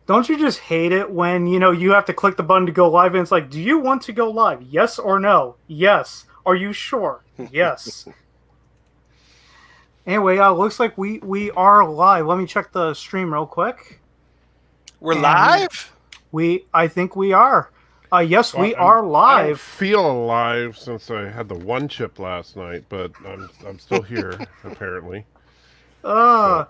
Don't you just hate it when, you have to click the button to go live and it's like, do you want to go live? Yes or no? Yes. Are you sure? Yes. Anyway, looks like we are live. Let me check the stream real quick. We're And live? I think we are. Yes, Well, we are I don't live. feel alive since I had the one chip last night, but I'm still here apparently. Uh,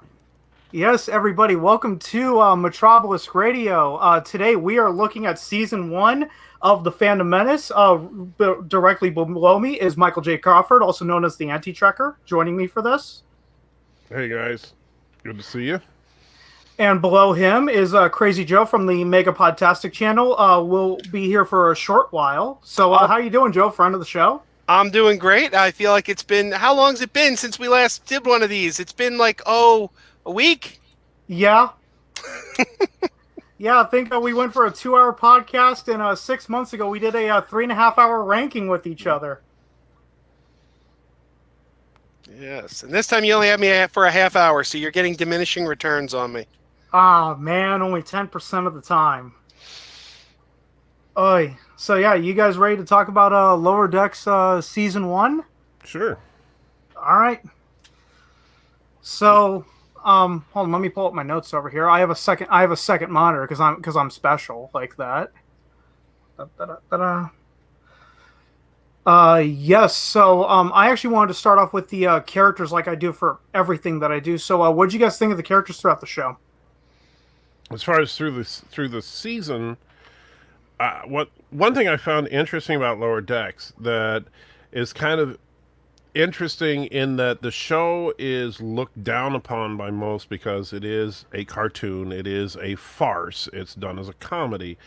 yes, everybody, welcome to Metropolis Radio. Today we are looking at season 1 of the Phantom Menace. Directly below me is Michael J. Crawford, also known as the Anti-Trekker, joining me for this. Hey guys, good to see you. And below him is Krazy Joe from the MegaPodTastic channel. We'll be here for a short while. So how you doing, Joe, friend of the show? I'm doing great. I feel like it's been, how long has it been since we last did one of these? It's been like, a week? Yeah. Yeah, I think we went for a 2-hour podcast, and 6 months ago we did a 3.5-hour ranking with each other. Yes, and this time you only have me for a half hour, so you're getting diminishing returns on me. Ah, man, only 10% of the time. Oy. So yeah, you guys ready to talk about Lower Decks season 1? Sure. All right. So, hold on, let me pull up my notes over here. I have a second monitor because I'm special like that. Yes. So, I actually wanted to start off with the characters like I do for everything that I do. So, what did you guys think of the characters throughout the show? As far as through the season, one thing I found interesting about Lower Decks that is kind of interesting in that the show is looked down upon by most because it is a cartoon, it is a farce, it's done as a comedy.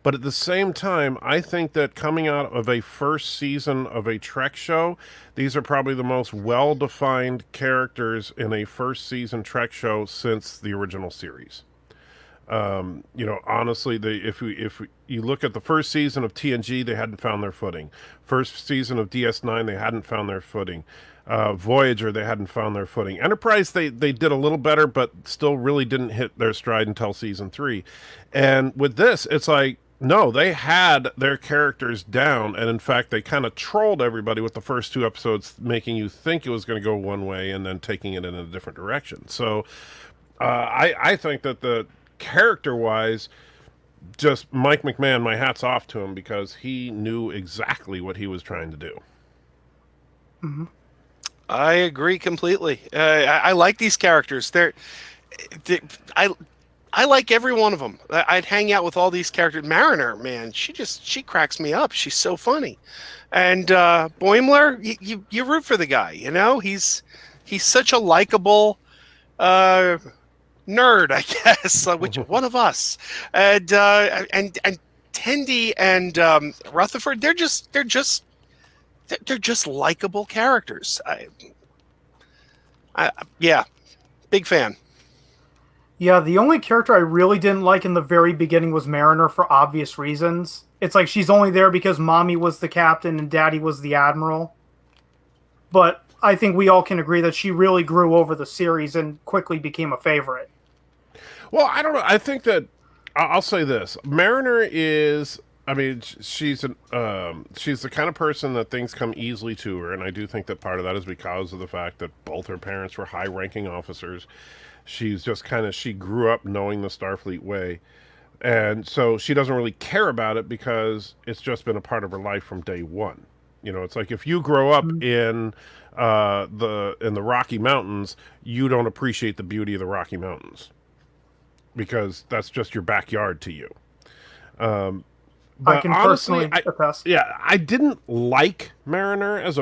But at the same time, I think that coming out of a first season of a Trek show, these are probably the most well-defined characters in a first season Trek show since the original series. Honestly, if you look at the first season of TNG, they hadn't found their footing. First season of DS9, they hadn't found their footing. Voyager, they hadn't found their footing. Enterprise, they did a little better, but still really didn't hit their stride until season 3. And with this, it's like, no, they had their characters down, and in fact, they kind of trolled everybody with the first 2 episodes, making you think it was going to go one way and then taking it in a different direction. So, I think that the character-wise, just Mike McMahon, my hat's off to him because he knew exactly what he was trying to do. Mm-hmm. I agree completely. I like these characters. I like every one of them. I'd hang out with all these characters. Mariner, man, she cracks me up. She's so funny. And Boimler, you root for the guy. You know, he's such a likable nerd, I guess. Which one of us? And Tendi and Rutherford, they're just likable characters. Yeah, big fan. Yeah, the only character I really didn't like in the very beginning was Mariner for obvious reasons. It's like she's only there because Mommy was the captain and Daddy was the admiral. But I think we all can agree that she really grew over the series and quickly became a favorite. Well, I don't know. I think that I'll say this: Mariner is. I mean, she's the kind of person that things come easily to her, and I do think that part of that is because of the fact that both her parents were high-ranking officers. She's just she grew up knowing the Starfleet way, and so she doesn't really care about it because it's just been a part of her life from day one. You know, it's like if you grow up in the Rocky Mountains, you don't appreciate the beauty of the Rocky Mountains because that's just your backyard to you. But I can honestly, personally attest. I didn't like Mariner as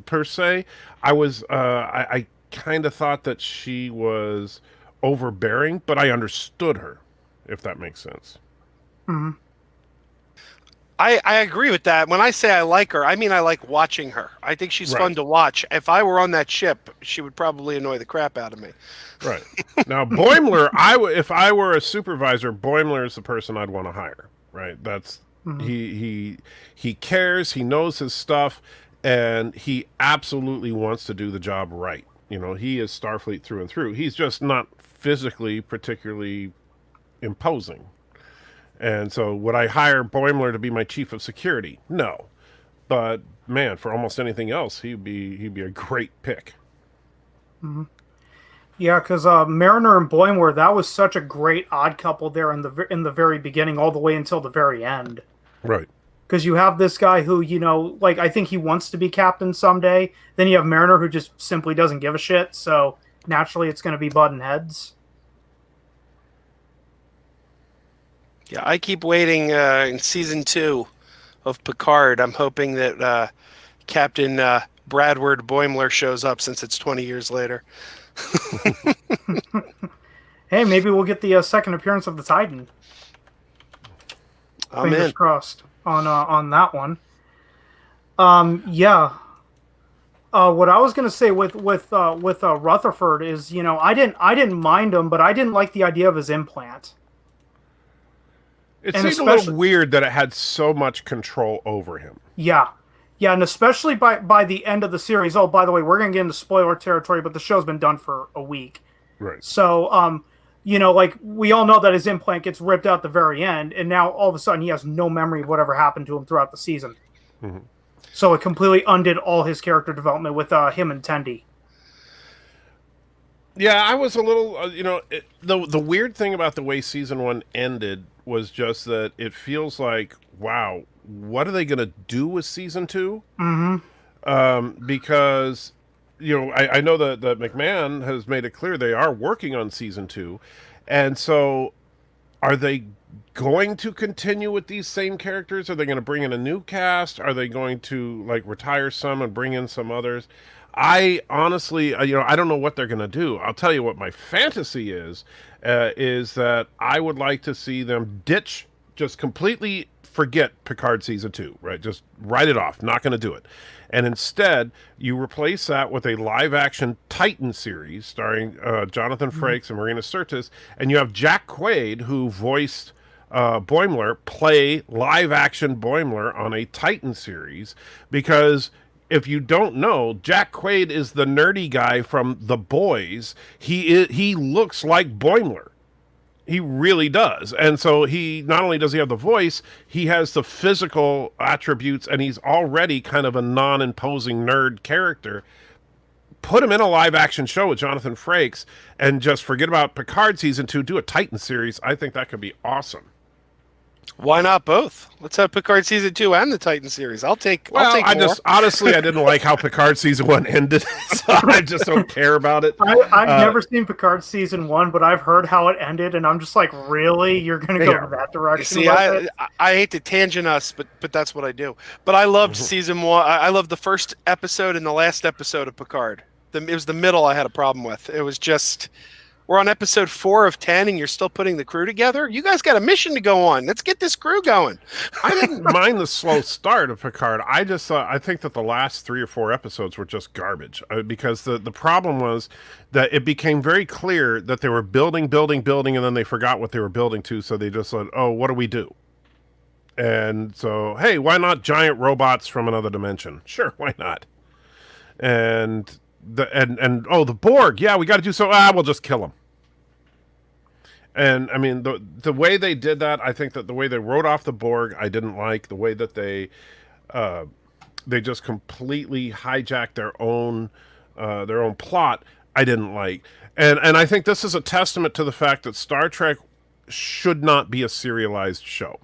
per se. I kind of thought that she was overbearing, but I understood her, if that makes sense. Mm-hmm. I agree with that. When I say I like her, I mean I like watching her. I think she's fun to watch. If I were on that ship, she would probably annoy the crap out of me. Right. Now, Boimler, if I were a supervisor, Boimler is the person I'd want to hire. Right. That's he cares. He knows his stuff, and he absolutely wants to do the job right. You know, he is Starfleet through and through. He's just not physically particularly imposing. And so would I hire Boimler to be my chief of security? No. But man, for almost anything else, he'd be a great pick. Yeah, because Mariner and Boimler, that was such a great odd couple there in the very beginning, all the way until the very end. Right. Because you have this guy who, like, I think he wants to be captain someday. Then you have Mariner who just simply doesn't give a shit. So naturally, it's going to be button heads. Yeah, I keep waiting in season 2 of Picard. I'm hoping that Captain Bradward Boimler shows up since it's 20 years later. Hey, maybe we'll get the second appearance of the Titan. Fingers crossed on that one. Yeah. What I was gonna say with Rutherford is, I didn't mind him, but I didn't like the idea of his implant. It seemed a little weird that it had so much control over him. Yeah. Yeah, and especially by the end of the series. Oh, by the way, we're going to get into spoiler territory, but the show's been done for a week. Right. So, like, we all know that his implant gets ripped out at the very end, and now all of a sudden he has no memory of whatever happened to him throughout the season. Mm-hmm. So it completely undid all his character development with him and Tendi. Yeah, I was a little, the weird thing about the way season 1 ended was just that it feels like, wow, what are they going to do with season 2? Mm-hmm. Because, I know that McMahon has made it clear they are working on season 2. And so are they going to continue with these same characters? Are they going to bring in a new cast? Are they going to, like, retire some and bring in some others? I honestly, I don't know what they're going to do. I'll tell you what my fantasy is that I would like to see them just completely forget Picard season 2, right? Just write it off. Not going to do it. And instead, you replace that with a live-action Titan series starring Jonathan Frakes and Marina Sirtis, and you have Jack Quaid, who voiced Boimler, play live-action Boimler on a Titan series, because if you don't know, Jack Quaid is the nerdy guy from The Boys. He looks like Boimler. He really does. And so he not only does he have the voice, he has the physical attributes, and he's already kind of a non-imposing nerd character. Put him in a live-action show with Jonathan Frakes and just forget about Picard season 2. Do a Titan series. I think that could be awesome. Why not both? Let's have Picard season 2 and the Titan series. I'll take more. Honestly, I didn't like how Picard season 1 ended, so I just don't care about it. I've never seen Picard season 1, but I've heard how it ended, and I'm just like, really? You're going to go in that direction? See, I hate to tangent us, but that's what I do. But I loved season 1. I loved the first episode and the last episode of Picard. It was the middle I had a problem with. It was just... We're on episode 4 of 10, and you're still putting the crew together? You guys got a mission to go on. Let's get this crew going. I didn't mind the slow start of Picard. I think that the last 3 or 4 episodes were just garbage. Because the problem was that it became very clear that they were building, and then they forgot what they were building to, so they just said, oh, what do we do? And so, hey, why not giant robots from another dimension? Sure, why not? And the Borg, yeah, we got to do so. We'll just kill them. And I mean, the way they did that, I think that the way they wrote off the Borg, I didn't like. The way that they just completely hijacked their own plot, I didn't like. And I think this is a testament to the fact that Star Trek should not be a serialized show.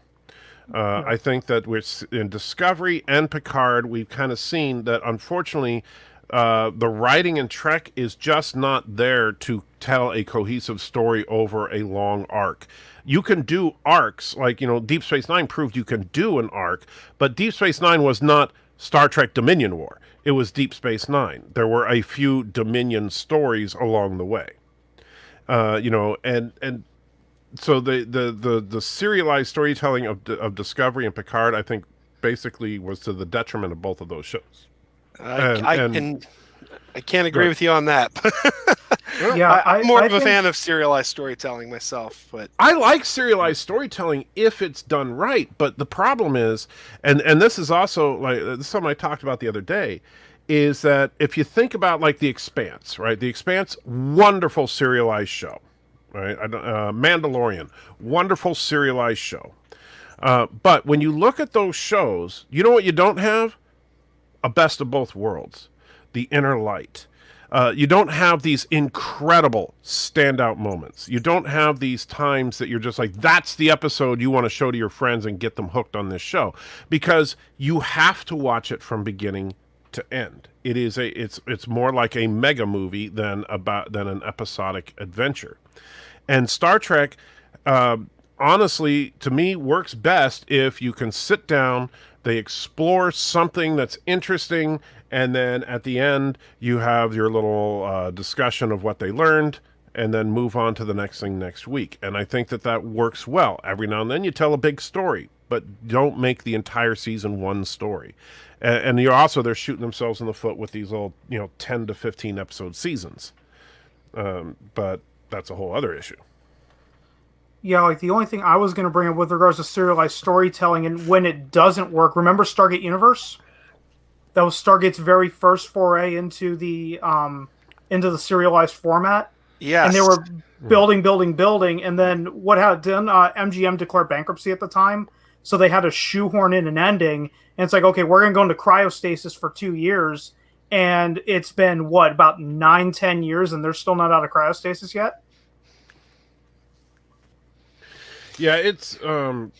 I think that in Discovery and Picard, we've kind of seen that, unfortunately, the writing in Trek is just not there to tell a cohesive story over a long arc. You can do arcs, like, Deep Space Nine proved you can do an arc, but Deep Space Nine was not Star Trek Dominion War. It was Deep Space Nine. There were a few Dominion stories along the way. And so the serialized storytelling of Discovery and Picard, I think, basically was to the detriment of both of those shows. I can't agree with you on that. Yeah, I'm more of a fan of serialized storytelling myself, but I like serialized storytelling if it's done right. But the problem is, and this is also this is something I talked about the other day, is that if you think about like The Expanse, right? The Expanse, wonderful serialized show, right? Mandalorian, wonderful serialized show. But when you look at those shows, you know what you don't have? A best of both worlds, the inner light. You don't have these incredible standout moments. You don't have these times that you're just like, that's the episode you want to show to your friends and get them hooked on this show, because you have to watch it from beginning to end. It's more like a mega movie than an episodic adventure. And Star Trek, honestly, to me, works best if you can sit down, they explore something that's interesting, and then at the end, you have your little discussion of what they learned, and then move on to the next thing next week. And I think that works well. Every now and then, you tell a big story, but don't make the entire season one story. And they're shooting themselves in the foot with these little, 10 to 15 episode seasons. But that's a whole other issue. Yeah, like the only thing I was going to bring up with regards to serialized storytelling and when it doesn't work, remember Stargate Universe? That was Stargate's very first foray into the serialized format. Yes. And they were building, and then what happened? MGM declared bankruptcy at the time, so they had to shoehorn in an ending. And it's like, okay, we're going to go into cryostasis for 2 years, and it's been about 9-10 years, and they're still not out of cryostasis yet. Yeah, it's and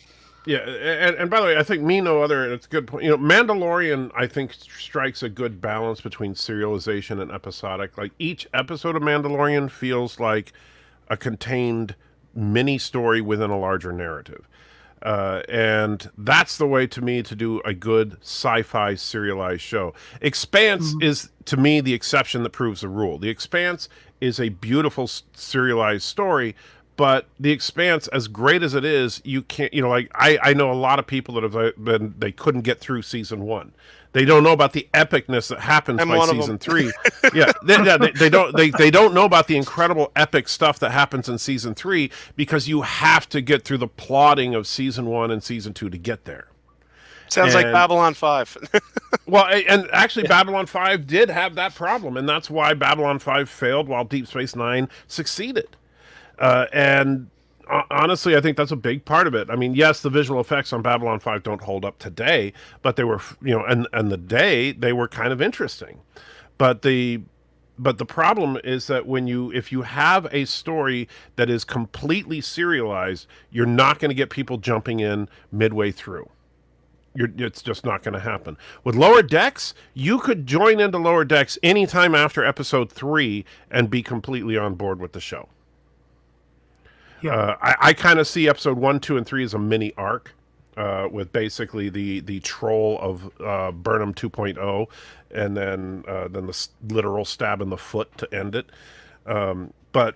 by the way, I think Me No Other, and it's a good point. Mandalorian, I think, strikes a good balance between serialization and episodic. Like, each episode of Mandalorian feels like a contained mini story within a larger narrative. And that's the way, to me, to do a good sci-fi serialized show. Expanse is, to me, the exception that proves the rule. The Expanse is a beautiful serialized story, but The Expanse, as great as it is, you can't, I know a lot of people that have they couldn't get through season 1. They don't know about the epicness that happens by season 3. Yeah, they don't know about the incredible epic stuff that happens in season 3, because you have to get through the plotting of season 1 and season 2 to get there. Sounds like Babylon 5. Well, and actually, Babylon 5 did have that problem, and that's why Babylon 5 failed while Deep Space Nine succeeded. And honestly, I think that's a big part of it. I mean, yes, the visual effects on Babylon 5 don't hold up today, but they were, and the day they were kind of interesting. But the problem is that if you have a story that is completely serialized, you're not going to get people jumping in midway through. It's just not going to happen. With Lower Decks, you could join into Lower Decks anytime after episode 3 and be completely on board with the show. Yeah. I kind of see episode 1, 2, and 3 as a mini arc, with basically the troll of Burnham 2.0, and then the literal stab in the foot to end it. But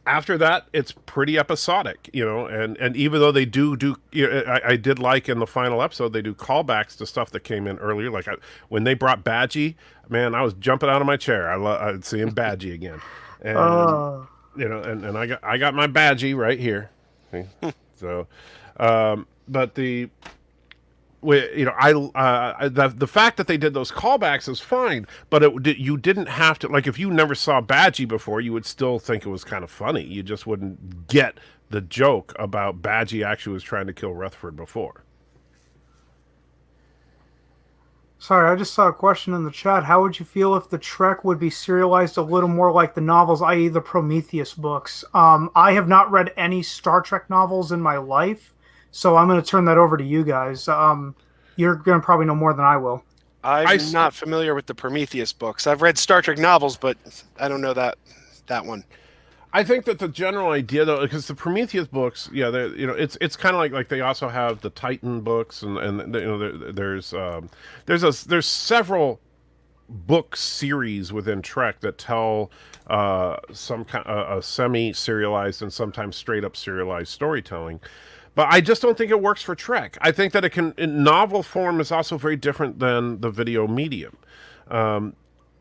after that, it's pretty episodic, and even though they do, I did like in the final episode, they do callbacks to stuff that came in earlier. Like when they brought Badgie, man, I was jumping out of my chair. I'd seeing Badgie again. And and I got my Badgie right here. So, but the fact that they did those callbacks is fine, but you didn't have to, like, if you never saw Badgie before, you would still think it was kind of funny. You just wouldn't get the joke about Badgie actually was trying to kill Rutherford before. Sorry, I just saw a question in the chat. How would you feel if the Trek would be serialized a little more like the novels, i.e. the Prometheus books? I have not read any Star Trek novels in my life, so I'm going to turn that over to you guys. You're going to probably know more than I will. I'm not familiar with the Prometheus books. I've read Star Trek novels, but I don't know that one. I think that the general idea, though, because the Prometheus books, it's kind of like they also have the Titan books, and there's several book series within Trek that tell some kind a semi-serialized and sometimes straight up serialized storytelling. But I just don't think it works for Trek. I think that in novel form is also very different than the video medium.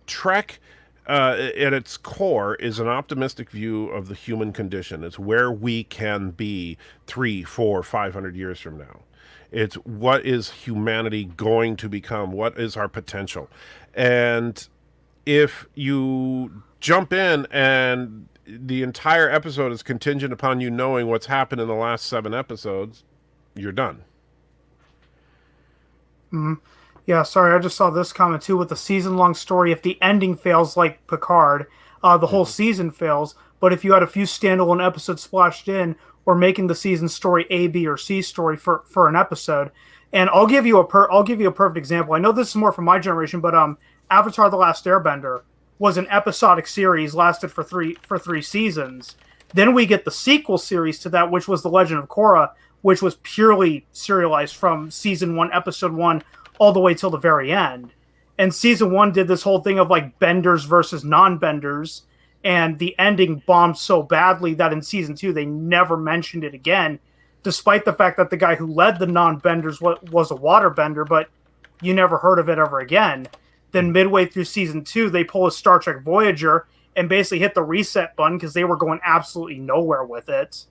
Trek, at its core, is an optimistic view of the human condition. It's where we can be 300, 400, 500 years from now. It's what is humanity going to become? What is our potential? And if you jump in and the entire episode is contingent upon you knowing what's happened in the last 7 episodes, you're done. Yeah, sorry, I just saw this comment too. With a season-long story, if the ending fails like Picard, the whole Mm-hmm. season fails. But if you had a few standalone episodes splashed in, or making the season story A, B, or C story for an episode, and I'll give you a perfect example. I know this is more from my generation, but Avatar: The Last Airbender was an episodic series, lasted for three seasons. Then we get the sequel series to that, which was The Legend of Korra, which was purely serialized from season one, episode one, all the way till the very end. And season one did this whole thing of like benders versus non-benders, and the ending bombed so badly that in season two they never mentioned it again, despite the fact that the guy who led the non-benders was a waterbender, but you never heard of it ever again. Then midway through season two, they pull a Star Trek Voyager and basically hit the reset button because they were going absolutely nowhere with it.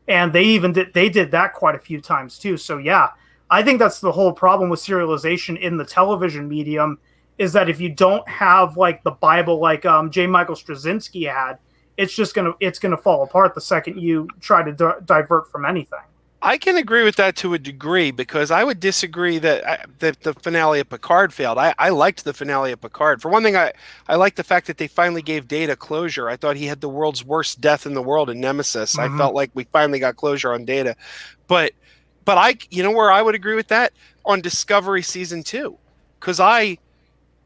And they did that quite a few times too. So yeah, I think that's the whole problem with serialization in the television medium, is that if you don't have like the Bible like J. Michael Straczynski had, it's gonna fall apart the second you try to divert from anything. I can agree with that to a degree, because I would disagree that the finale of Picard failed. I liked the finale of Picard. For one thing, I liked the fact that they finally gave Data closure. I thought he had the world's worst death in the world in Nemesis. I felt like we finally got closure on Data. But you know where I would agree with that? On Discovery season 2. Because I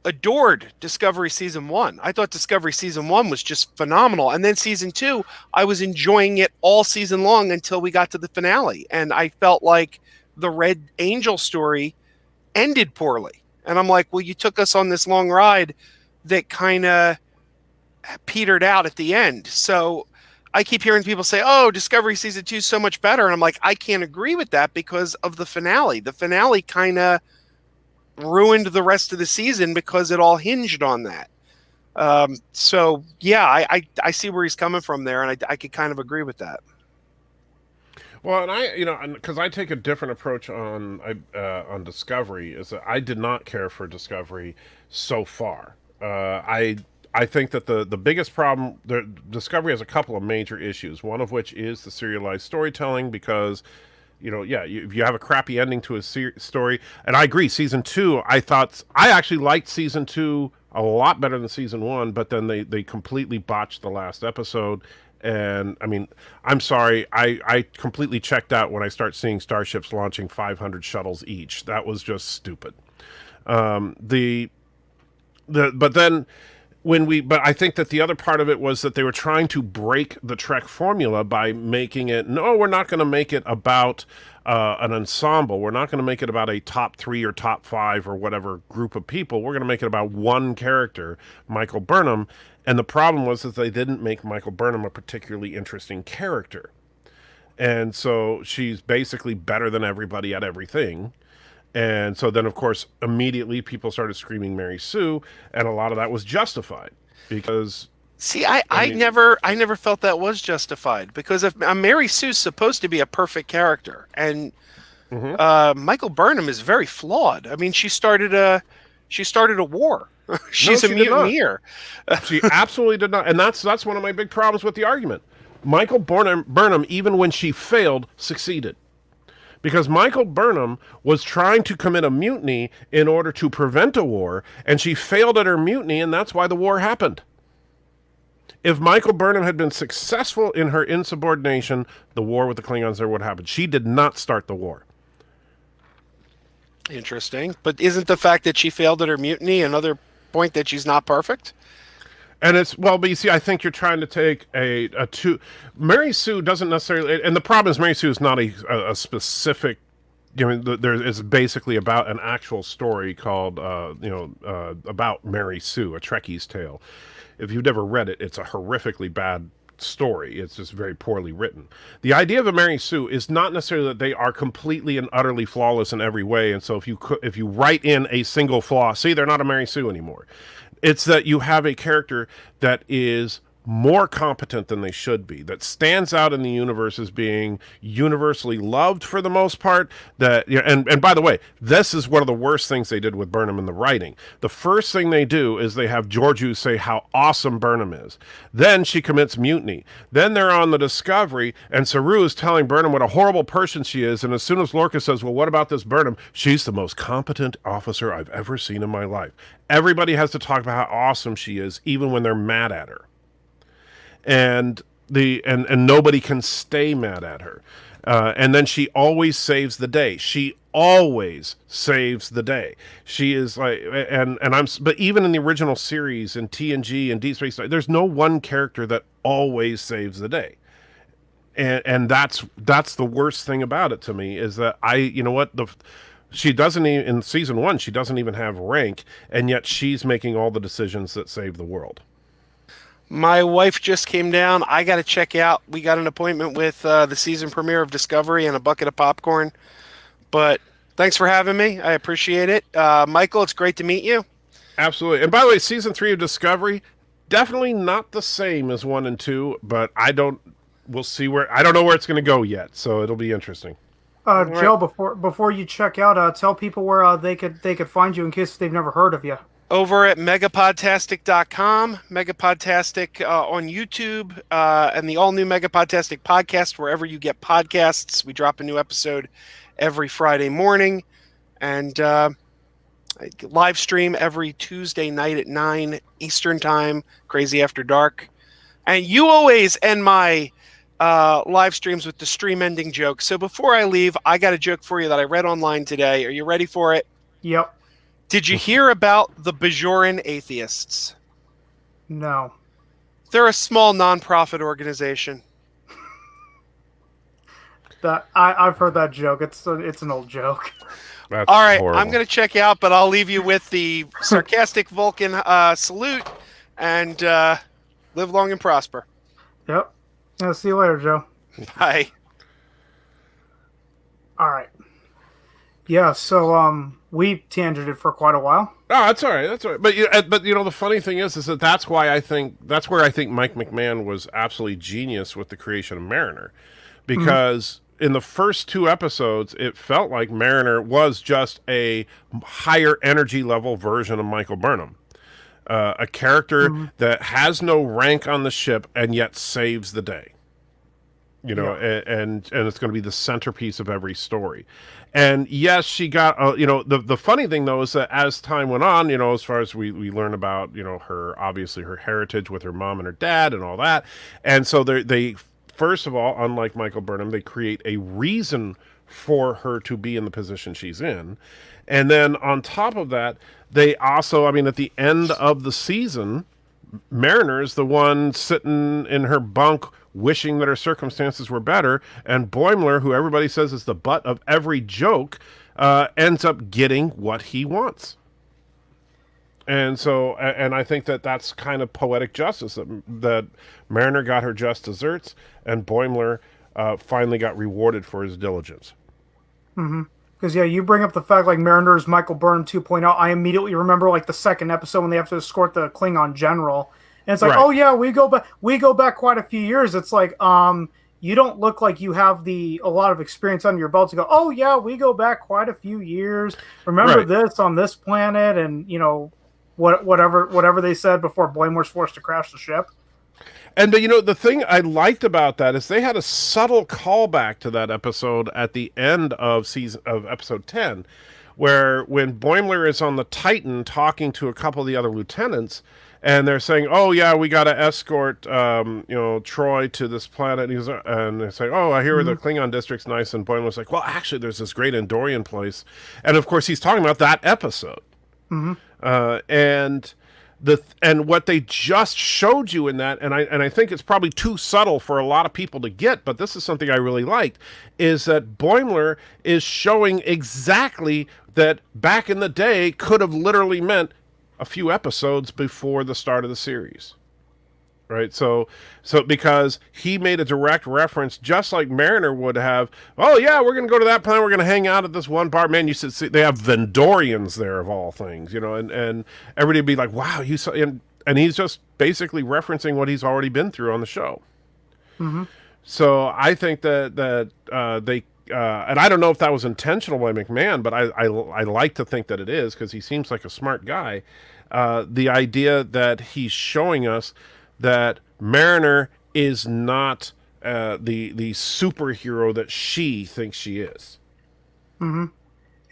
adored Discovery season 1. I thought Discovery season 1 was just phenomenal. And then season 2, I was enjoying it all season long until we got to the finale. And I felt like the Red Angel story ended poorly. And I'm like, well, you took us on this long ride that kind of petered out at the end. So I keep hearing people say, oh, Discovery season 2 is so much better. And I'm like, I can't agree with that because of the finale. The finale kind of ruined the rest of the season because it all hinged on that. So yeah, I see where he's coming from there, and I could kind of agree with that. Well, and because I take a different approach on Discovery, is that I did not care for Discovery so far. I think that the biggest problem, Discovery has a couple of major issues. One of which is the serialized storytelling, because if you have a crappy ending to a story, and I agree, season 2, I actually liked season 2 a lot better than season 1, but then they completely botched the last episode. And I mean, I'm sorry, I completely checked out when I start seeing starships launching 500 shuttles each. That was just stupid. But then but I think that the other part of it was that they were trying to break the Trek formula by making it, no, we're not going to make it about an ensemble. We're not going to make it about a top 3 or top 5 or whatever group of people. We're going to make it about one character, Michael Burnham. And the problem was that they didn't make Michael Burnham a particularly interesting character. And so she's basically better than everybody at everything. And so then, of course, immediately people started screaming Mary Sue, and a lot of that was justified because. See, I never felt that was justified, because if Mary Sue's supposed to be a perfect character, and Michael Burnham is very flawed. I mean, she started a war. She's a mutineer. She absolutely did not, and that's one of my big problems with the argument. Michael Burnham, even when she failed, succeeded. Because Michael Burnham was trying to commit a mutiny in order to prevent a war, and she failed at her mutiny, and that's why the war happened. If Michael Burnham had been successful in her insubordination, the war with the Klingons never would have happened. She did not start the war. Interesting. But isn't the fact that she failed at her mutiny another point that she's not perfect? And but you see, I think you're trying to take a two. Mary Sue doesn't necessarily, and the problem is Mary Sue is not a specific. It's basically about an actual story called, about Mary Sue, a Trekkie's tale. If you've never read it, it's a horrifically bad story. It's just very poorly written. The idea of a Mary Sue is not necessarily that they are completely and utterly flawless in every way. And so if you write in a single flaw, see, they're not a Mary Sue anymore. It's that you have a character that is more competent than they should be, that stands out in the universe as being universally loved for the most part. That, you know, and by the way, this is one of the worst things they did with Burnham in the writing. The first thing they do is they have Georgiou say how awesome Burnham is. Then she commits mutiny. Then they're on the Discovery, and Saru is telling Burnham what a horrible person she is. And as soon as Lorca says, well, what about this Burnham? She's the most competent officer I've ever seen in my life. Everybody has to talk about how awesome she is, even when they're mad at her. And nobody can stay mad at her. And then she always saves the day. She always saves the day. She is like, but even in the original series in TNG and Deep Space Nine, there's no one character that always saves the day. And that's the worst thing about it to me, is that she doesn't even, in season 1, she doesn't even have rank, and yet she's making all the decisions that save the world. My wife just came down. I got to check out. We got an appointment with the season premiere of Discovery and a bucket of popcorn. But thanks for having me. I appreciate it. Michael, it's great to meet you. Absolutely. And by the way, season 3 of Discovery, definitely not the same as 1 and 2, but we'll see I don't know where it's going to go yet, so it'll be interesting. Joe, before you check out, tell people where they could find you in case they've never heard of you. Over at MegaPodTastic.com, MegaPodTastic on YouTube, and the all-new MegaPodTastic podcast, wherever you get podcasts. We drop a new episode every Friday morning, and live stream every Tuesday night at 9 Eastern Time, Crazy After Dark. And you always end my live streams with the stream-ending joke. So before I leave, I got a joke for you that I read online today. Are you ready for it? Yep. Did you hear about the Bajoran atheists? No. They're a small non-profit organization. I've heard that joke. It's an old joke. That's all right, horrible. I'm going to check out, but I'll leave you with the sarcastic Vulcan salute, and live long and prosper. Yep. Yeah, see you later, Joe. Bye. All right. Yeah, so we tangented for quite a while. Oh, that's all right. That's all right. But you know, the funny thing is that's where I think Mike McMahon was absolutely genius with the creation of Mariner, because in the first 2 episodes, it felt like Mariner was just a higher energy level version of Michael Burnham, a character that has no rank on the ship and yet saves the day. You know, and it's going to be the centerpiece of every story. And yes, she got, the funny thing though is that as time went on, you know, as far as we learn about, you know, obviously her heritage with her mom and her dad and all that. And so they first of all, unlike Michael Burnham, they create a reason for her to be in the position she's in. And then on top of that, they also, I mean, at the end of the season, Mariner is the one sitting in her bunk wishing that her circumstances were better, and Boimler, who everybody says is the butt of every joke, ends up getting what he wants. And so, and I think that's kind of poetic justice, that Mariner got her just desserts, and Boimler finally got rewarded for his diligence. Because, yeah, you bring up the fact, like, Mariner's Michael Burnham 2.0. I immediately remember, like, the second episode when they have to escort the Klingon general. And it's like, Right. oh, yeah, we go back quite a few years. It's like, you don't look like you have a lot of experience under your belt to go, oh, yeah, we go back quite a few years. Remember Right. this on this planet, and, you know, whatever they said before Boimler's forced to crash the ship. And you know, the thing I liked about that is they had a subtle callback to that episode at the end of episode 10, where when Boimler is on the Titan talking to a couple of the other lieutenants, and they're saying, "Oh yeah, we got to escort, Troy to this planet." And they say, "Oh, I hear the Klingon district's nice." And Boimler's like, "Well, actually, there's this great Andorian place," and of course, he's talking about that episode. And what they just showed you in that, and I think it's probably too subtle for a lot of people to get, but this is something I really liked, is that Boimler is showing exactly that back in the day could have literally meant a few episodes before the start of the series. Right, so because he made a direct reference, just like Mariner would have. Oh yeah, we're going to go to that planet. We're going to hang out at this one bar. Man, you should see they have Vendorians there of all things, you know, and everybody would be like, wow, you saw, and he's just basically referencing what he's already been through on the show. Mm-hmm. So I think that they and I don't know if that was intentional by McMahon, but I like to think that it is because he seems like a smart guy. The idea that he's showing us that Mariner is not the superhero that she thinks she is. Mm-hmm.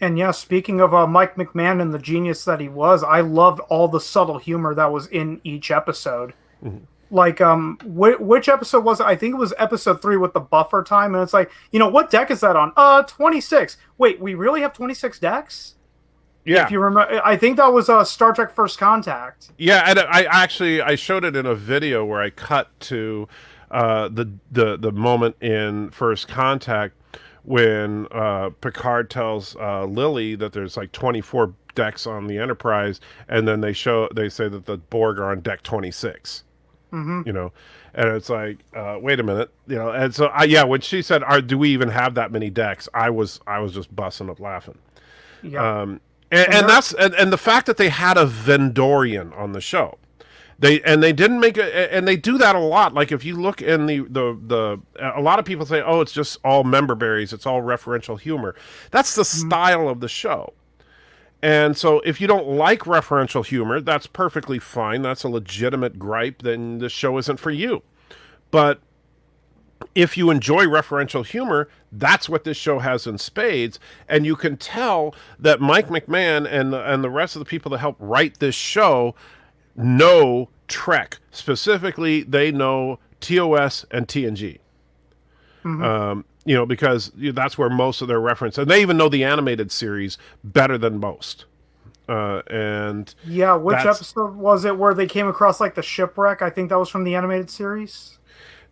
And yeah, speaking of Mike McMahon and the genius that he was, I loved all the subtle humor that was in each episode. Mm-hmm. Like, which episode was it? I think it was episode 3 with the buffer time, and it's like, what deck is that on? 26. Wait, we really have 26 decks? Yeah. If you remember, I think that was Star Trek First Contact. Yeah, and I showed it in a video where I cut to the moment in First Contact when Picard tells Lily that there's like 24 decks on the Enterprise, and then they say that the Borg are on deck 26. Mm-hmm. And it's like, wait a minute, and so when she said, do we even have that many decks? I was just busting up laughing. Yeah. And the fact that they had a Vendorian on the show, they didn't make it, and they do that a lot. Like if you look in the a lot of people say, oh, it's just all member berries, it's all referential humor. That's the style of the show. And so if you don't like referential humor, that's perfectly fine. That's a legitimate gripe. Then the show isn't for you. But if you enjoy referential humor, that's what this show has in spades. And you can tell that Mike McMahon and the rest of the people that helped write this show know Trek. Specifically, they know TOS and TNG. Mm-hmm. Because that's where most of their reference, and they even know the animated series better than most. And yeah, which episode was it where they came across like the shipwreck? I think that was from the animated series.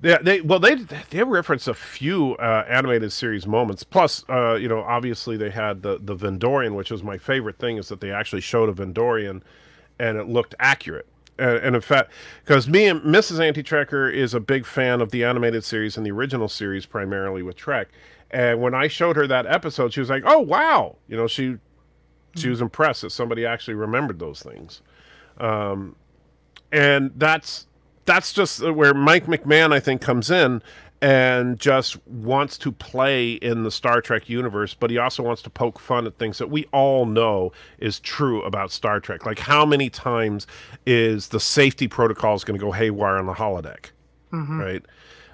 They referenced a few animated series moments. Plus, obviously they had the Vendorian, which was my favorite thing, is that they actually showed a Vendorian, and it looked accurate. And in fact, because me and Mrs. Anti-Trekker is a big fan of the animated series and the original series, primarily with Trek. And when I showed her that episode, she was like, "Oh wow!" She was impressed that somebody actually remembered those things. And that's just where Mike McMahon, I think, comes in and just wants to play in the Star Trek universe, but he also wants to poke fun at things that we all know is true about Star Trek. Like, how many times is the safety protocols going to go haywire on the holodeck, right?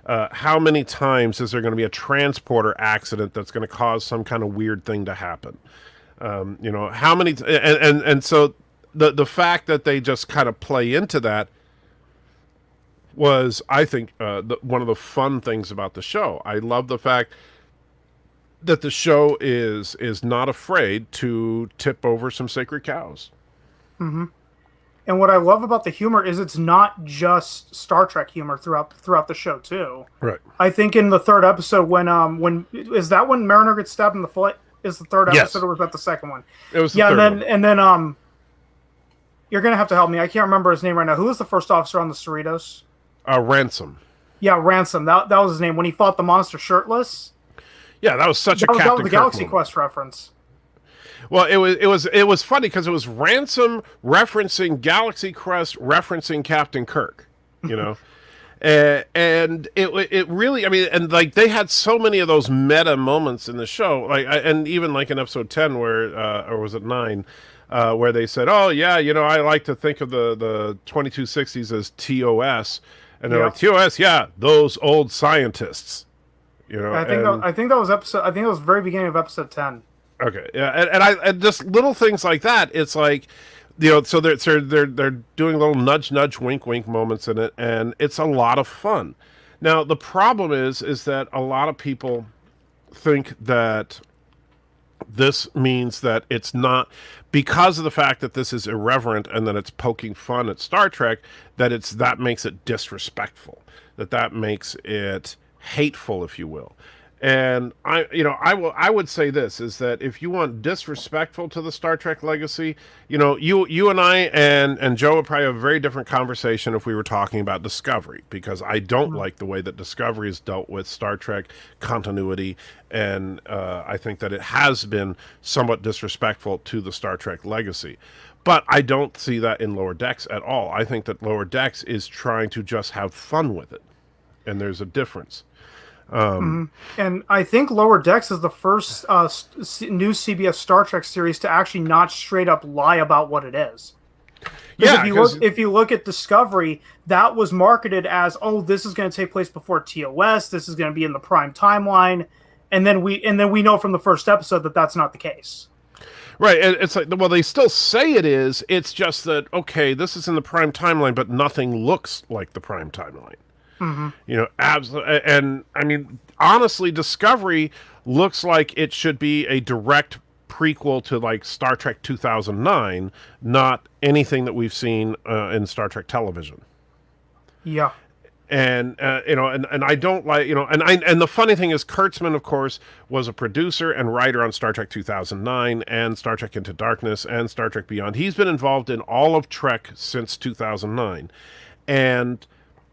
How many times is there going to be a transporter accident that's going to cause some kind of weird thing to happen? How many, and so the fact that they just kind of play into that was, I think, one of the fun things about the show. I love the fact that the show is not afraid to tip over some sacred cows. Mm-hmm. And what I love about the humor is it's not just Star Trek humor throughout the show too. Right. I think in the third episode when is that when Mariner gets stabbed in the foot? Is the third episode, or was that the second one? It was the third one. And then you're gonna have to help me. I can't remember his name right now. Who was the first officer on the Cerritos? Ransom. Yeah, Ransom. That was his name when he fought the monster shirtless. Yeah, that was such a Captain That was the Kirk Galaxy moment. Quest reference. Well, it was funny because it was Ransom referencing Galaxy Quest, referencing Captain Kirk, and it really, I mean, and like they had so many of those meta moments in the show, and even like in episode 10 where, or was it 9, where they said, "Oh yeah, I like to think of the 2260s as TOS," and they're like, "TOS, yeah, those old scientists." I think that was episode. I think it was very beginning of episode 10. Okay, yeah, and just little things like that. It's like, so they're doing little nudge, wink, wink moments in it, and it's a lot of fun. Now the problem is that a lot of people think that this means that it's not, because of the fact that this is irreverent and that it's poking fun at Star Trek, that makes it disrespectful, that makes it hateful, if you will. And I would say this is that if you want disrespectful to the Star Trek legacy, you and I and Joe would probably have a very different conversation if we were talking about Discovery, because I don't like the way that Discovery has dealt with Star Trek continuity, and I think that it has been somewhat disrespectful to the Star Trek legacy. But I don't see that in Lower Decks at all. I think that Lower Decks is trying to just have fun with it, and there's a difference. And I think Lower Decks is the first new CBS Star Trek series to actually not straight up lie about what it is. Yeah, if you look at Discovery, that was marketed as, oh, this is going to take place before TOS. This is going to be in the prime timeline, and then we know from the first episode that that's not the case. Right, it's like, well, they still say it is. It's just that, okay, this is in the prime timeline, but nothing looks like the prime timeline. Absolutely. And I mean, honestly, Discovery looks like it should be a direct prequel to like Star Trek 2009, not anything that we've seen in Star Trek television. Yeah. And and I don't like, and the funny thing is, Kurtzman, of course, was a producer and writer on Star Trek 2009 and Star Trek Into Darkness and Star Trek Beyond. He's been involved in all of Trek since 2009, and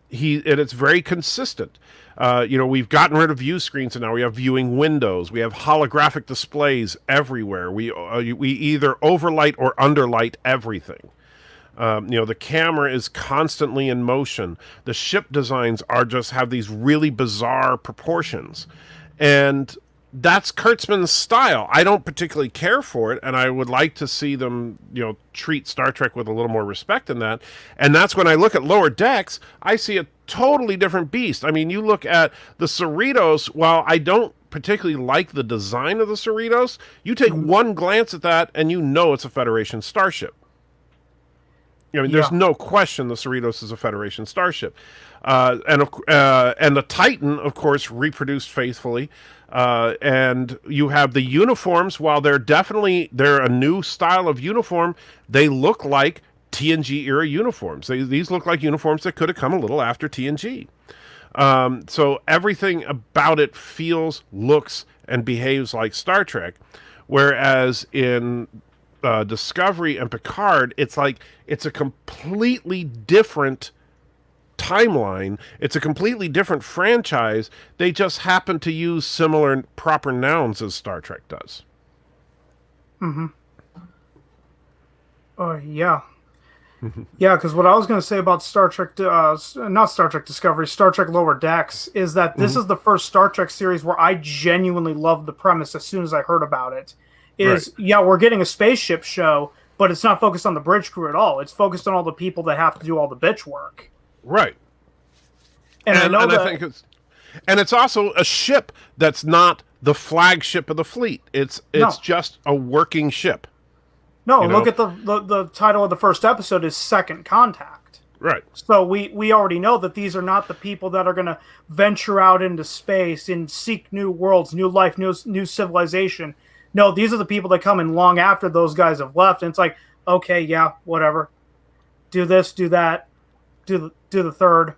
it's very consistent. We've gotten rid of view screens, and now we have viewing windows. We have holographic displays everywhere. We either overlight or underlight everything. The camera is constantly in motion. The ship designs have these really bizarre proportions, and that's Kurtzman's style. I don't particularly care for it, and I would like to see them, treat Star Trek with a little more respect in that. And that's when I look at Lower Decks, I see a totally different beast. I mean, you look at the Cerritos, while I don't particularly like the design of the Cerritos, you take one glance at that and it's a Federation starship. I mean, there's no question the Cerritos is a Federation starship. And the Titan, of course, reproduced faithfully. And you have the uniforms. While they're a new style of uniform, they look like TNG era uniforms. These look like uniforms that could have come a little after TNG. So everything about it feels, looks, and behaves like Star Trek. Whereas in Discovery and Picard, it's a completely different timeline. It's a completely different franchise. They just happen to use similar proper nouns as Star Trek does. Yeah. Yeah, because what I was going to say about Star Trek, not Star Trek Discovery, Star Trek Lower Decks, is that this is the first Star Trek series where I genuinely loved the premise as soon as I heard about it. We're getting a spaceship show, but it's not focused on the bridge crew at all. It's focused on all the people that have to do all the bitch work. Right. And I think it's also a ship that's not the flagship of the fleet. It's just a working ship. No, look at the title of the first episode is Second Contact. Right. So we already know that these are not the people that are going to venture out into space and seek new worlds, new life, new civilization. No, these are the people that come in long after those guys have left. And it's like, okay, yeah, whatever. Do this, do that, do the third.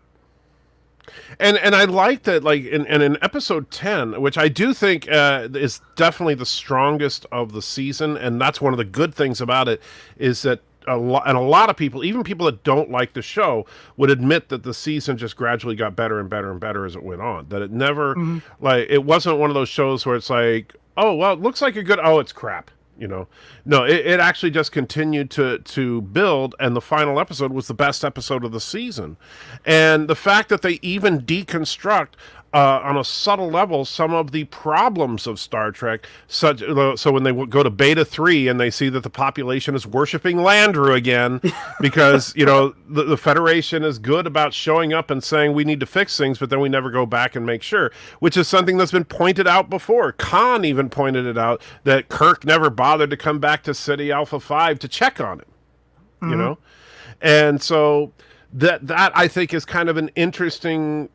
And I like that, like in episode 10, which I do think is definitely the strongest of the season, and that's one of the good things about it, is that a lot of people, even people that don't like the show, would admit that the season just gradually got better and better and better as it went on. That it never, it wasn't one of those shows where it's like, oh, well, it looks like it's crap. No, it actually just continued to build, and the final episode was the best episode of the season. And the fact that they even deconstruct on a subtle level some of the problems of Star Trek, so when they go to Beta 3 and they see that the population is worshiping Landru again because the Federation is good about showing up and saying we need to fix things, but then we never go back and make sure, which is something that's been pointed out before. Khan even pointed it out, that Kirk never bothered to come back to City Alpha 5 to check on him. And so that I think is kind of an interesting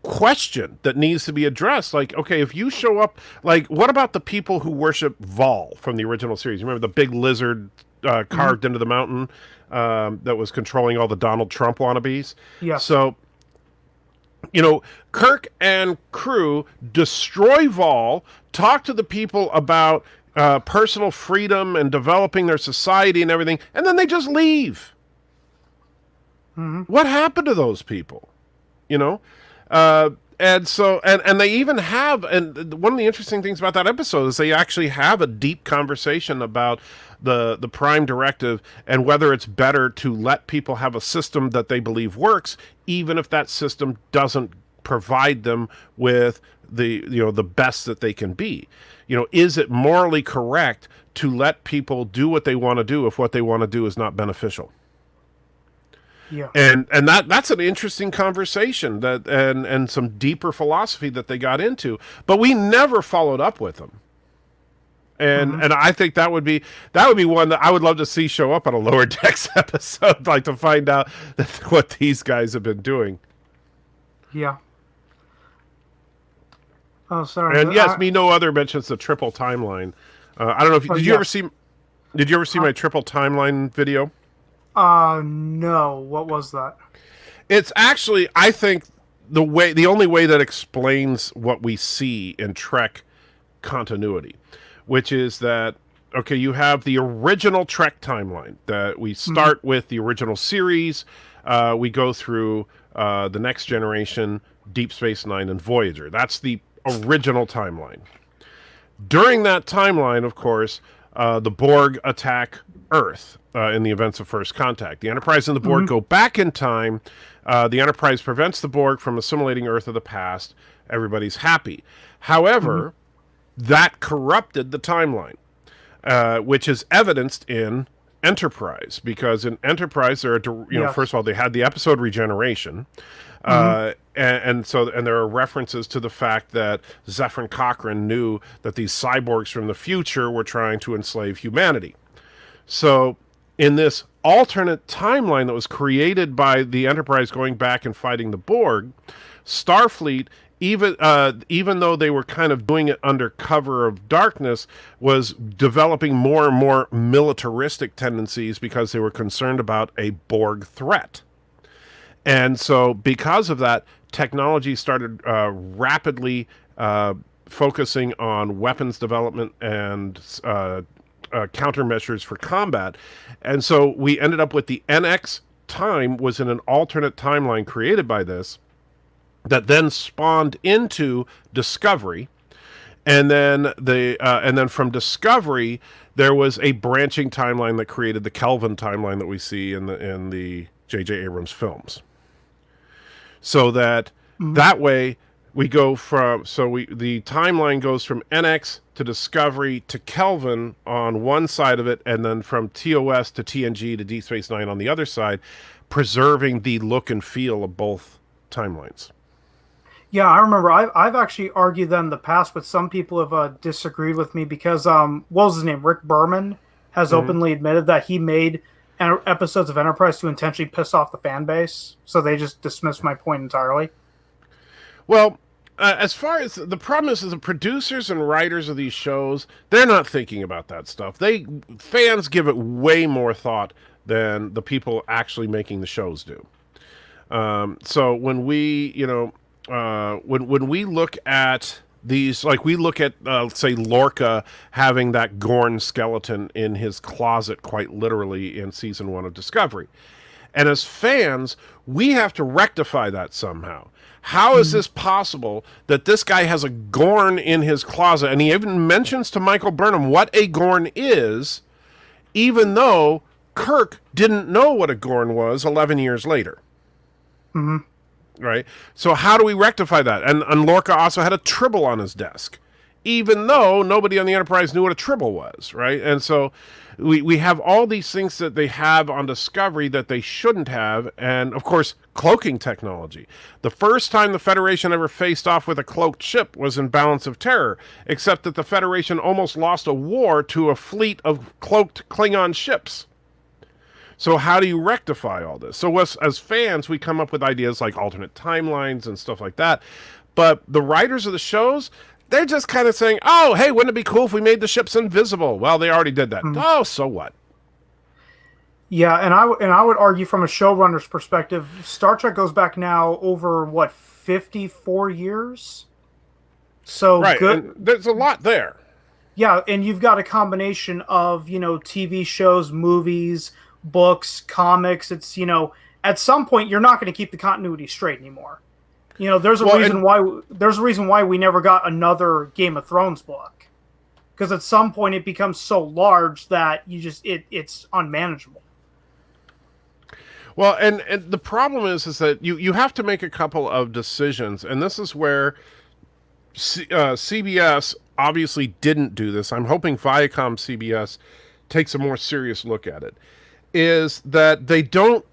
question that needs to be addressed. Like, okay, if you show up, like, what about the people who worship Vol from the original series? Remember the big lizard carved into the mountain that was controlling all the Donald Trump wannabes? Yeah. So you know, Kirk and crew destroy Vol, talk to the people about personal freedom and developing their society and everything, and then they just leave. What happened to those people? You know? And so, and they even have, and one of the interesting things about that episode is they actually have a deep conversation about the Prime Directive and whether it's better to let people have a system that they believe works, even if that system doesn't provide them with the best that they can be. Is it morally correct to let people do what they want to do if what they want to do is not beneficial? Yeah. And that's an interesting conversation and some deeper philosophy that they got into, but we never followed up with them. And I think that would be one that I would love to see show up on a Lower Decks episode, like to find out what these guys have been doing. Yeah. Oh, sorry. And yes, Me No Other mentions the triple timeline. I don't know if did you ever see my triple timeline video? No. What was that? It's actually, I think, the only way that explains what we see in Trek continuity, which is that, okay, you have the original Trek timeline that we start with the original series. We go through the Next Generation, Deep Space Nine, and Voyager. That's the original timeline. During that timeline, of course, the Borg attack Earth in the events of First Contact. The Enterprise and the Borg go back in time. The Enterprise prevents the Borg from assimilating Earth of the past. Everybody's happy. However, that corrupted the timeline, which is evidenced in Enterprise, because in Enterprise there are, first of all, they had the episode Regeneration, and there are references to the fact that Zephyr Cochrane knew that these cyborgs from the future were trying to enslave humanity. So in this alternate timeline that was created by the Enterprise going back and fighting the Borg, Starfleet, even though they were kind of doing it under cover of darkness, was developing more and more militaristic tendencies because they were concerned about a Borg threat. And so because of that, technology started rapidly focusing on weapons development and countermeasures for combat. And so we ended up with the NX time was in an alternate timeline created by this, that then spawned into Discovery, and then from Discovery there was a branching timeline that created the Kelvin timeline that we see in the J.J. Abrams films. So that way we go from the timeline goes from NX to Discovery to Kelvin on one side of it, and then from TOS to TNG to Deep Space Nine on the other side, preserving the look and feel of both timelines. Yeah, I remember. I've actually argued that in the past, but some people have disagreed with me because what was his name? Rick Berman has openly admitted that he made episodes of Enterprise to intentionally piss off the fan base, so they just dismissed my point entirely. Well, as far as the problem is the producers and writers of these shows, they're not thinking about that stuff. Fans give it way more thought than the people actually making the shows do. So when we, when we look at these, like we look at, say, Lorca having that Gorn skeleton in his closet, quite literally, in season 1 of Discovery. And as fans, we have to rectify that somehow. How is this possible that this guy has a Gorn in his closet? And he even mentions to Michael Burnham what a Gorn is, even though Kirk didn't know what a Gorn was 11 years later. Right? So how do we rectify that? And Lorca also had a Tribble on his desk, even though nobody on the Enterprise knew what a Tribble was, right? And so we have all these things that they have on Discovery that they shouldn't have, and of course, cloaking technology. The first time the Federation ever faced off with a cloaked ship was in Balance of Terror, except that the Federation almost lost a war to a fleet of cloaked Klingon ships. So how do you rectify all this? So as fans, we come up with ideas like alternate timelines and stuff like that. But the writers of the shows, they're just kind of saying, oh, hey, wouldn't it be cool if we made the ships invisible? Well, they already did that. Oh, so what? Yeah, and I would argue from a showrunner's perspective, Star Trek goes back now over what 54 years. So Right, good. and there's a lot there. Yeah, and you've got a combination of, TV shows, movies, books, comics. It's, at some point you're not going to keep the continuity straight anymore. There's a Well, reason and why we never got another Game of Thrones book. Because at some point it becomes so large that it's unmanageable. well, and the problem is that you have to make a couple of decisions, and this is where CBS obviously didn't do this. I'm hoping Viacom CBS takes a more serious look at it. Is that they don't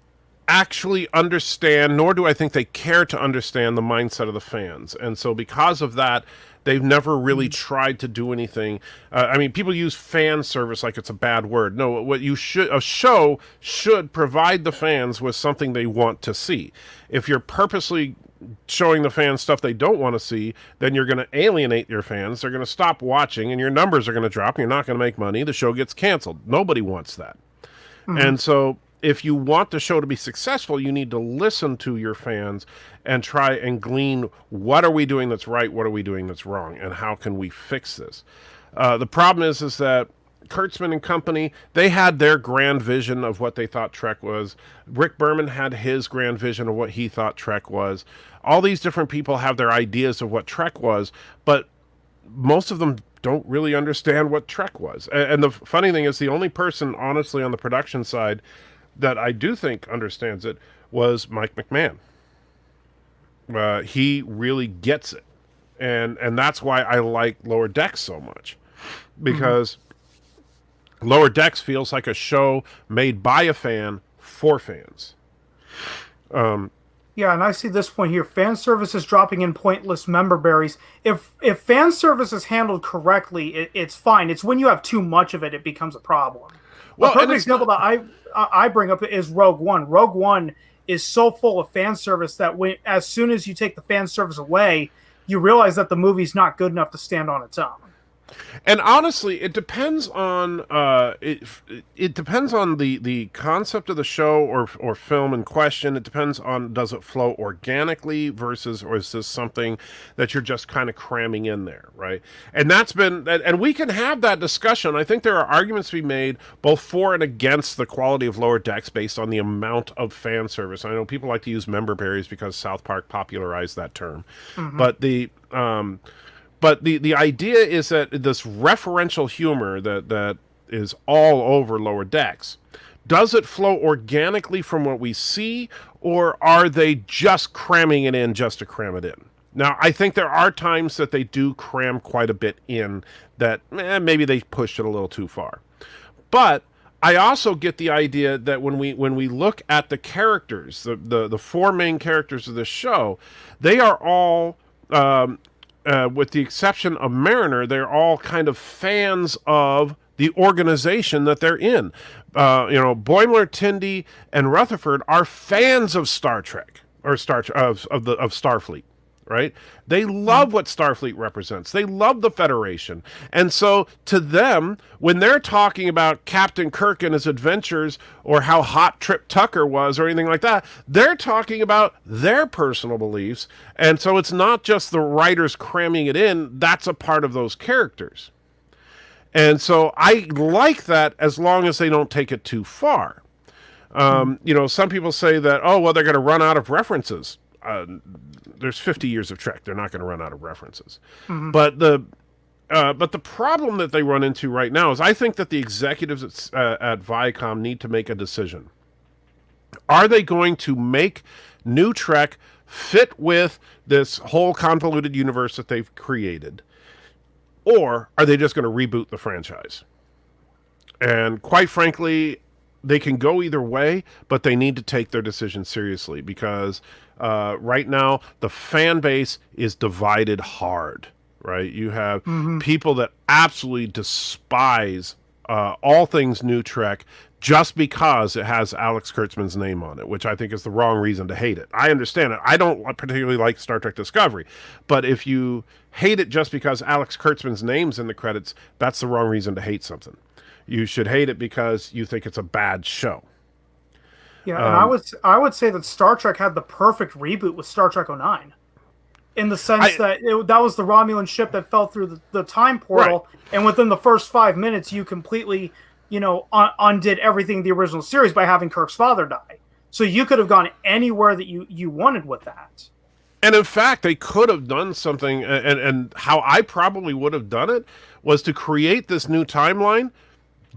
actually understand, nor do I think they care to understand the mindset of the fans. And so, because of that, they've never really tried to do anything. I mean, people use fan service like it's a bad word. No, a show should provide the fans with something they want to see. If you're purposely showing the fans stuff they don't want to see, then you're going to alienate your fans. They're going to stop watching, and your numbers are going to drop. And you're not going to make money. The show gets canceled. Nobody wants that. And so, if you want the show to be successful, you need to listen to your fans and try and glean what are we doing that's right, what are we doing that's wrong, and how can we fix this. The problem is that Kurtzman and company, they had their grand vision of what they thought Trek was. Rick Berman had his grand vision of what he thought Trek was. All these different people have their ideas of what Trek was, but most of them don't really understand what Trek was. And the funny thing is, the only person, honestly, on the production side that I do think understands it was Mike McMahon. He really gets it, and that's why I like Lower Decks so much, because Lower Decks feels like a show made by a fan for fans. Yeah, and I see this point here. Fan service is dropping in pointless member berries. If fan service is handled correctly, it's fine. It's when you have too much of it, it becomes a problem. A Well, and perfect it's example not. that I bring up is Rogue One. Rogue One is so full of fan service that as soon as you take the fan service away, you realize that the movie's not good enough to stand on its own. And honestly, it depends on it depends on the concept of the show or film in question. It depends on, does it flow organically versus, or is this something that you're just kind of cramming in there, right? And that's been, and we can have that discussion. I think there are arguments to be made both for and against the quality of Lower Decks based on the amount of fan service. I know people like to use member berries because South Park popularized that term, but the idea is that this referential humor that is all over Lower Decks, does it flow organically from what we see, or are they just cramming it in just to cram it in? Now, I think there are times that they do cram quite a bit in that maybe they pushed it a little too far. But I also get the idea that when we look at the characters, the four main characters of this show, they are all with the exception of Mariner, they're all kind of fans of the organization that they're in. Boimler, Tindy, and Rutherford are fans of Star Trek or of Starfleet. Right? They love what Starfleet represents. They love the Federation. And so to them, when they're talking about Captain Kirk and his adventures or how hot Trip Tucker was or anything like that, they're talking about their personal beliefs. And so it's not just the writers cramming it in, that's a part of those characters. And so I like that as long as they don't take it too far. Some people say that, oh, well, they're going to run out of references. There's 50 years of Trek. They're not going to run out of references. But the problem that they run into right now is I think that the executives at Viacom need to make a decision. Are they going to make new Trek fit with this whole convoluted universe that they've created? Or are they just going to reboot the franchise? And quite frankly, they can go either way, but they need to take their decision seriously because right now the fan base is divided hard. Right, you have people that absolutely despise all things New Trek just because it has Alex Kurtzman's name on it, which I think is the wrong reason to hate it. I understand it. I don't particularly like Star Trek Discovery, but if you hate it just because Alex Kurtzman's name's in the credits, that's the wrong reason to hate something. You should hate it because you think it's a bad show. Yeah, and I would say that Star Trek had the perfect reboot with Star Trek '09, in the sense I that that was the Romulan ship that fell through the time right. portal, and within the first 5 minutes, you completely, undid everything in the original series by having Kirk's father die. So you could have gone anywhere that you wanted with that. And in fact, they could have done something, and how I probably would have done it was to create this new timeline,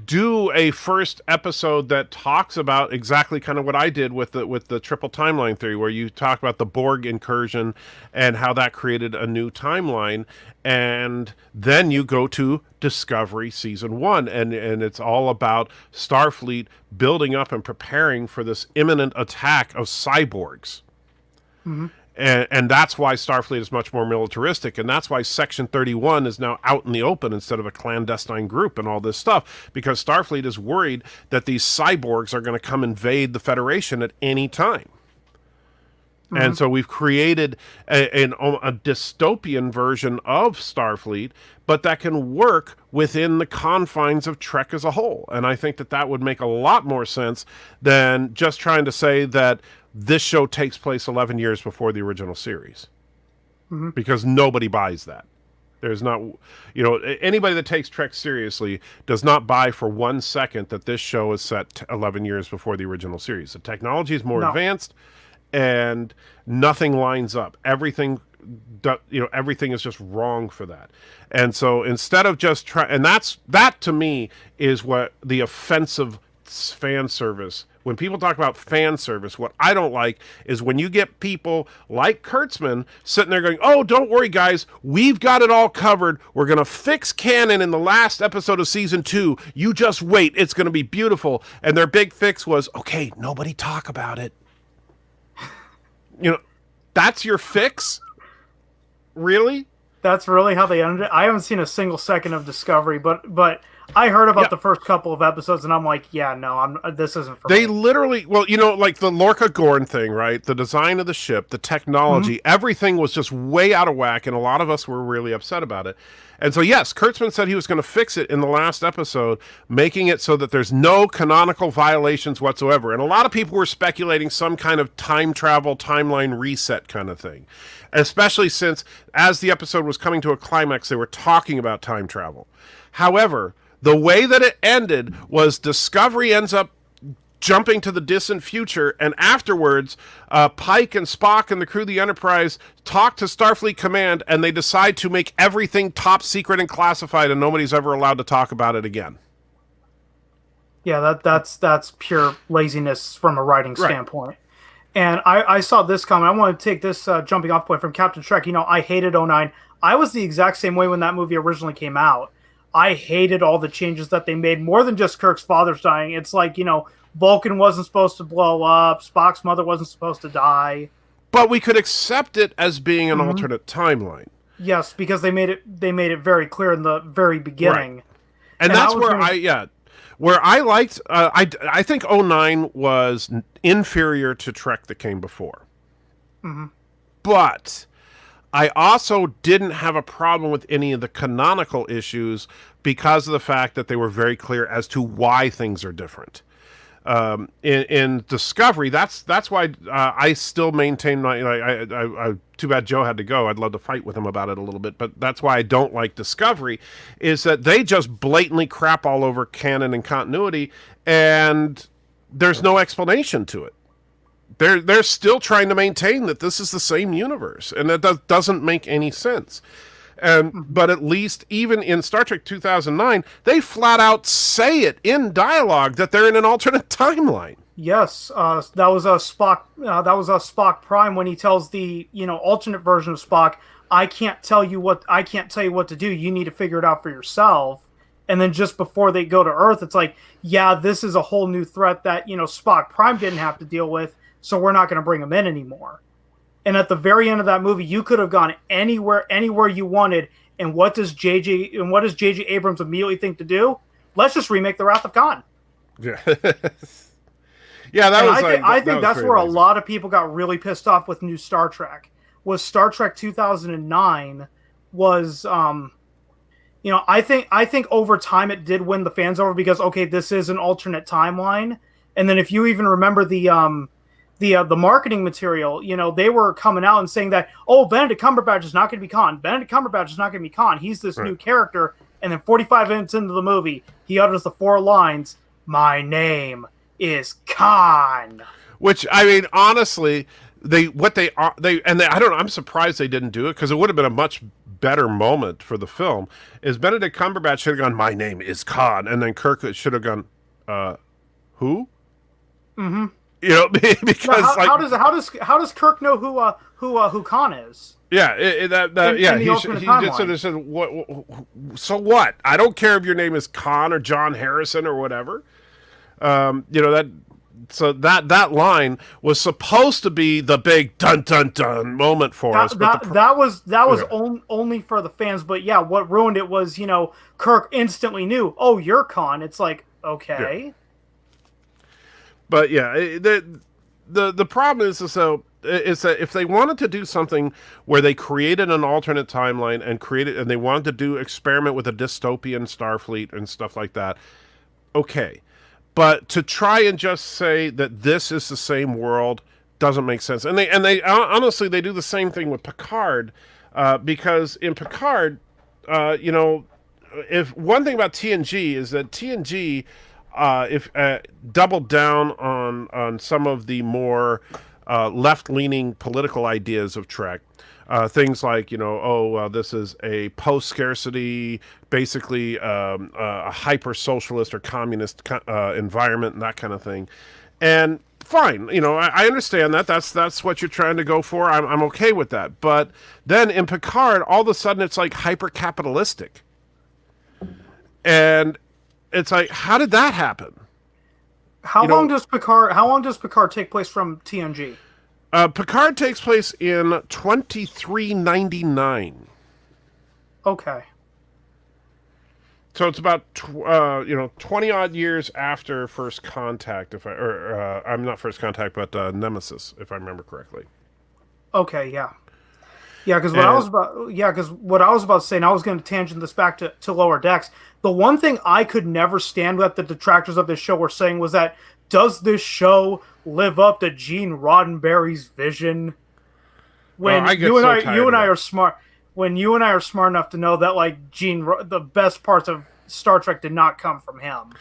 do a first episode that talks about exactly kind of what I did with the triple timeline theory, where you talk about the Borg incursion and how that created a new timeline, and then you go to Discovery season 1, and it's all about Starfleet building up and preparing for this imminent attack of cyborgs. Mm-hmm. And that's why Starfleet is much more militaristic, and that's why Section 31 is now out in the open instead of a clandestine group and all this stuff, because Starfleet is worried that these cyborgs are going to come invade the Federation at any time. Mm-hmm. And so we've created a dystopian version of Starfleet, but that can work within the confines of Trek as a whole. And I think that that would make a lot more sense than just trying to say that this show takes place 11 years before the original series. Mm-hmm. Because nobody buys that. There's not, anybody that takes Trek seriously does not buy for 1 second that this show is set 11 years before the original series. The technology is more advanced, and nothing lines up. Everything is just wrong for that. And so instead of just and that to me is what the offensive fan service. When people talk about fan service, what I don't like is when you get people like Kurtzman sitting there going, "Oh, don't worry, guys. We've got it all covered. We're going to fix canon in the last episode of season 2. You just wait. It's going to be beautiful." And their big fix was, "Okay, nobody talk about it." That's your fix? Really? That's really how they ended it. I haven't seen a single second of Discovery, but I heard about the first couple of episodes, and I'm like, yeah, no, this isn't for me. They literally, like the Lorca Gorn thing, right? The design of the ship, the technology, everything was just way out of whack, and a lot of us were really upset about it. And so, yes, Kurtzman said he was going to fix it in the last episode, making it so that there's no canonical violations whatsoever. And a lot of people were speculating some kind of time travel, timeline reset kind of thing, especially since as the episode was coming to a climax, they were talking about time travel. However, the way that it ended was Discovery ends up jumping to the distant future, and afterwards, Pike and Spock and the crew of the Enterprise talk to Starfleet Command, and they decide to make everything top secret and classified, and nobody's ever allowed to talk about it again. Yeah, that's pure laziness from a writing standpoint. And I saw this comment. I want to take this jumping off point from Captain Trek. I hated '09. I was the exact same way when that movie originally came out. I hated all the changes that they made, more than just Kirk's father's dying. It's like, Vulcan wasn't supposed to blow up. Spock's mother wasn't supposed to die. But we could accept it as being an alternate timeline. Yes, because they made it very clear in the very beginning. Right. And that's where I liked, I think '09 was inferior to Trek that came before. Mm-hmm. But I also didn't have a problem with any of the canonical issues because of the fact that they were very clear as to why things are different. In Discovery, that's why I still maintain my. I too bad Joe had to go. I'd love to fight with him about it a little bit, but that's why I don't like Discovery, is that they just blatantly crap all over canon and continuity, and there's no explanation to it. They're still trying to maintain that this is the same universe, and that doesn't make any sense. But at least even in Star Trek 2009, they flat out say it in dialogue that they're in an alternate timeline. Yes, that was a Spock. That was a Spock Prime when he tells the alternate version of Spock, I can't tell you what to do. You need to figure it out for yourself." And then just before they go to Earth, it's like, yeah, this is a whole new threat that Spock Prime didn't have to deal with, so we're not going to bring him in anymore. And at the very end of that movie, you could have gone anywhere you wanted. And what does J.J. Abrams immediately think to do? Let's just remake The Wrath of Khan. Yeah. Yeah, I think that's where a lot of people got really pissed off with new Star Trek. Was Star Trek 2009 was I think over time it did win the fans over because, okay, this is an alternate timeline. And then if you even remember the marketing material, they were coming out and saying that, oh, Benedict Cumberbatch is not going to be Khan. Benedict Cumberbatch is not going to be Khan. He's this new character. And then 45 minutes into the movie, he utters the 4 lines, "My name is Khan." Which, I mean, honestly, I don't know, I'm surprised they didn't do it, because it would have been a much better moment for the film. Is Benedict Cumberbatch should have gone, "My name is Khan," and then Kirk should have gone, who? Mm-hmm. Because how does Kirk know who Khan is? Yeah, he just sort of said, "What? So what? I don't care if your name is Khan or John Harrison or whatever." That line was supposed to be the big dun dun dun moment for us. That was only for the fans. But yeah, what ruined it was Kirk instantly knew. Oh, you're Khan. It's like, okay. Yeah. But yeah, the problem is that if they wanted to do something where they created an alternate timeline and they wanted to do experiment with a dystopian Starfleet and stuff like that, okay. But to try and just say that this is the same world doesn't make sense. And they honestly, they do the same thing with Picard, because in Picard, if one thing about TNG is that TNG doubled down on some of the more left-leaning political ideas of Trek. Things like, this is a post-scarcity, basically a hyper-socialist or communist environment and that kind of thing. And fine, I understand that. That's what you're trying to go for. I'm okay with that. But then in Picard, all of a sudden it's like hyper-capitalistic. And it's like, how did that happen? How long does Picard take place from TNG? Picard takes place in 2399. Okay. So it's about 20 odd years after First Contact, I'm not First Contact, but Nemesis, if I remember correctly. Okay, yeah. Yeah, because what I was about to say, and I was going to tangent this back to Lower Decks. The one thing I could never stand that the detractors of this show were saying was that, does this show live up to Gene Roddenberry's vision? When you and I are smart enough to know that the best parts of Star Trek did not come from him.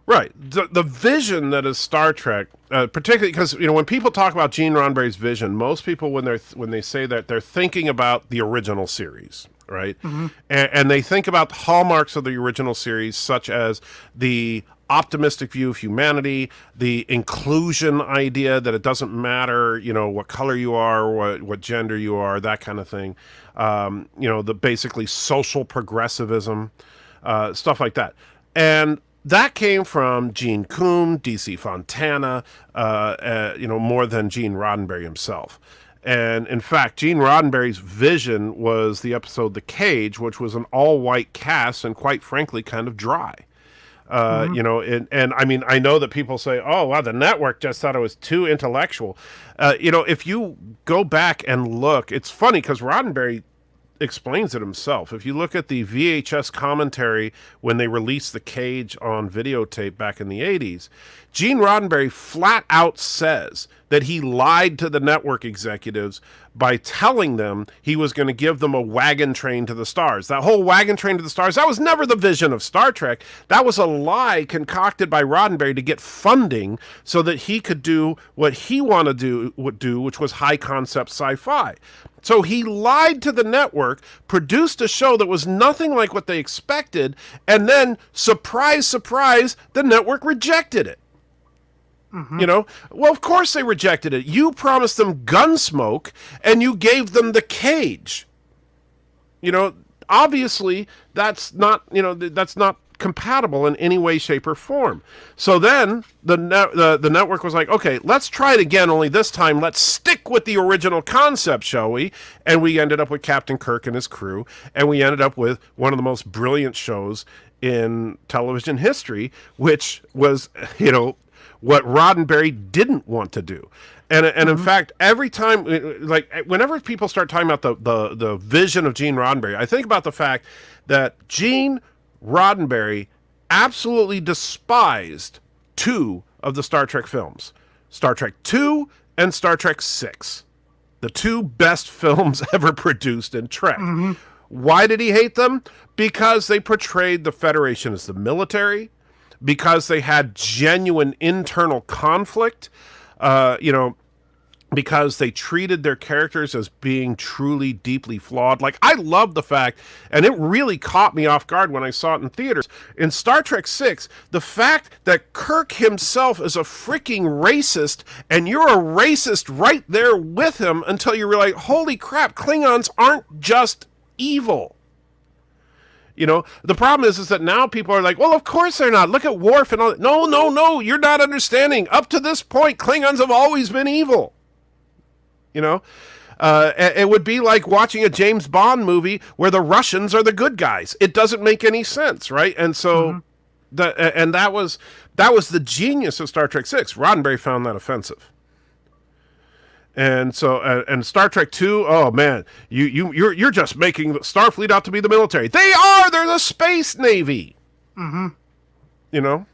Right. The vision that is Star Trek, particularly because when people talk about Gene Roddenberry's vision, most people when they say that, they're thinking about the original series, right? Mm-hmm. And they think about the hallmarks of the original series, such as the optimistic view of humanity, the inclusion idea that it doesn't matter, what color you are, what gender you are, that kind of thing. The basically social progressivism, stuff like that. And that came from Gene Coon, D.C. Fontana, more than Gene Roddenberry himself. And in fact, Gene Roddenberry's vision was the episode The Cage, which was an all-white cast and quite frankly kind of dry. And I mean, I know that people say, oh, wow, the network just thought it was too intellectual. If you go back and look, it's funny because Roddenberry explains it himself. If you look at the VHS commentary when they released The Cage on videotape back in the 80s, Gene Roddenberry flat out says that he lied to the network executives by telling them he was going to give them a wagon train to the stars. That whole wagon train to the stars, that was never the vision of Star Trek. That was a lie concocted by Roddenberry to get funding so that he could do what he would do, which was high concept sci-fi. So he lied to the network, produced a show that was nothing like what they expected, and then, surprise, surprise, the network rejected it. Mm-hmm. Well, of course they rejected it. You promised them Gunsmoke, and you gave them The Cage. Obviously, that's not compatible in any way, shape, or form. So then the network was like, okay, let's try it again, only this time let's stick with the original concept, shall we? And we ended up with Captain Kirk and his crew, and we ended up with one of the most brilliant shows in television history, which was, what Roddenberry didn't want to do. And in fact, every time, whenever people start talking about the vision of Gene Roddenberry, I think about the fact that Gene Roddenberry absolutely despised two of the Star Trek films. Star Trek 2 and Star Trek 6. The two best films ever produced in Trek. Mm-hmm. Why did he hate them? Because they portrayed the Federation as the military, because they had genuine internal conflict, because they treated their characters as being truly deeply flawed. Like, I love the fact, and it really caught me off guard when I saw it in theaters, in Star Trek 6, the fact that Kirk himself is a freaking racist, and you're a racist right there with him until you realize, holy crap, Klingons aren't just evil. You know, the problem is that now people are like, well, of course they're not. Look at Worf and all that. No, you're not understanding. Up to this point, Klingons have always been evil. You know, it would be like watching a James Bond movie where the Russians are the good guys. It doesn't make any sense, right? And so, that was the genius of Star Trek 6. Roddenberry found that offensive. And so, and Star Trek 2, oh man, you're just making Starfleet out to be the military. They are. They're the space navy. Mm-hmm. You know.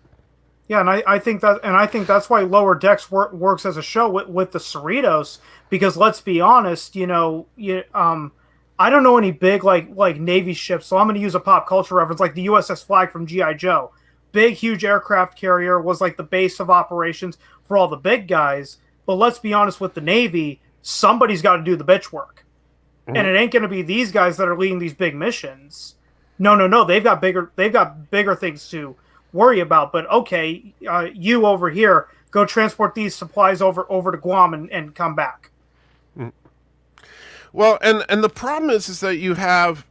Yeah, and I think that's why Lower Decks works as a show with the Cerritos, because let's be honest, I don't know any big like Navy ships, so I'm going to use a pop culture reference like the USS Flag from G.I. Joe. Big, huge aircraft carrier was like the base of operations for all the big guys. But let's be honest, with the Navy, somebody's got to do the bitch work, and it ain't going to be these guys that are leading these big missions. No, they've got bigger things to worry about. But okay, you over here, go transport these supplies over to Guam and come back. Well, and the problem is that you have,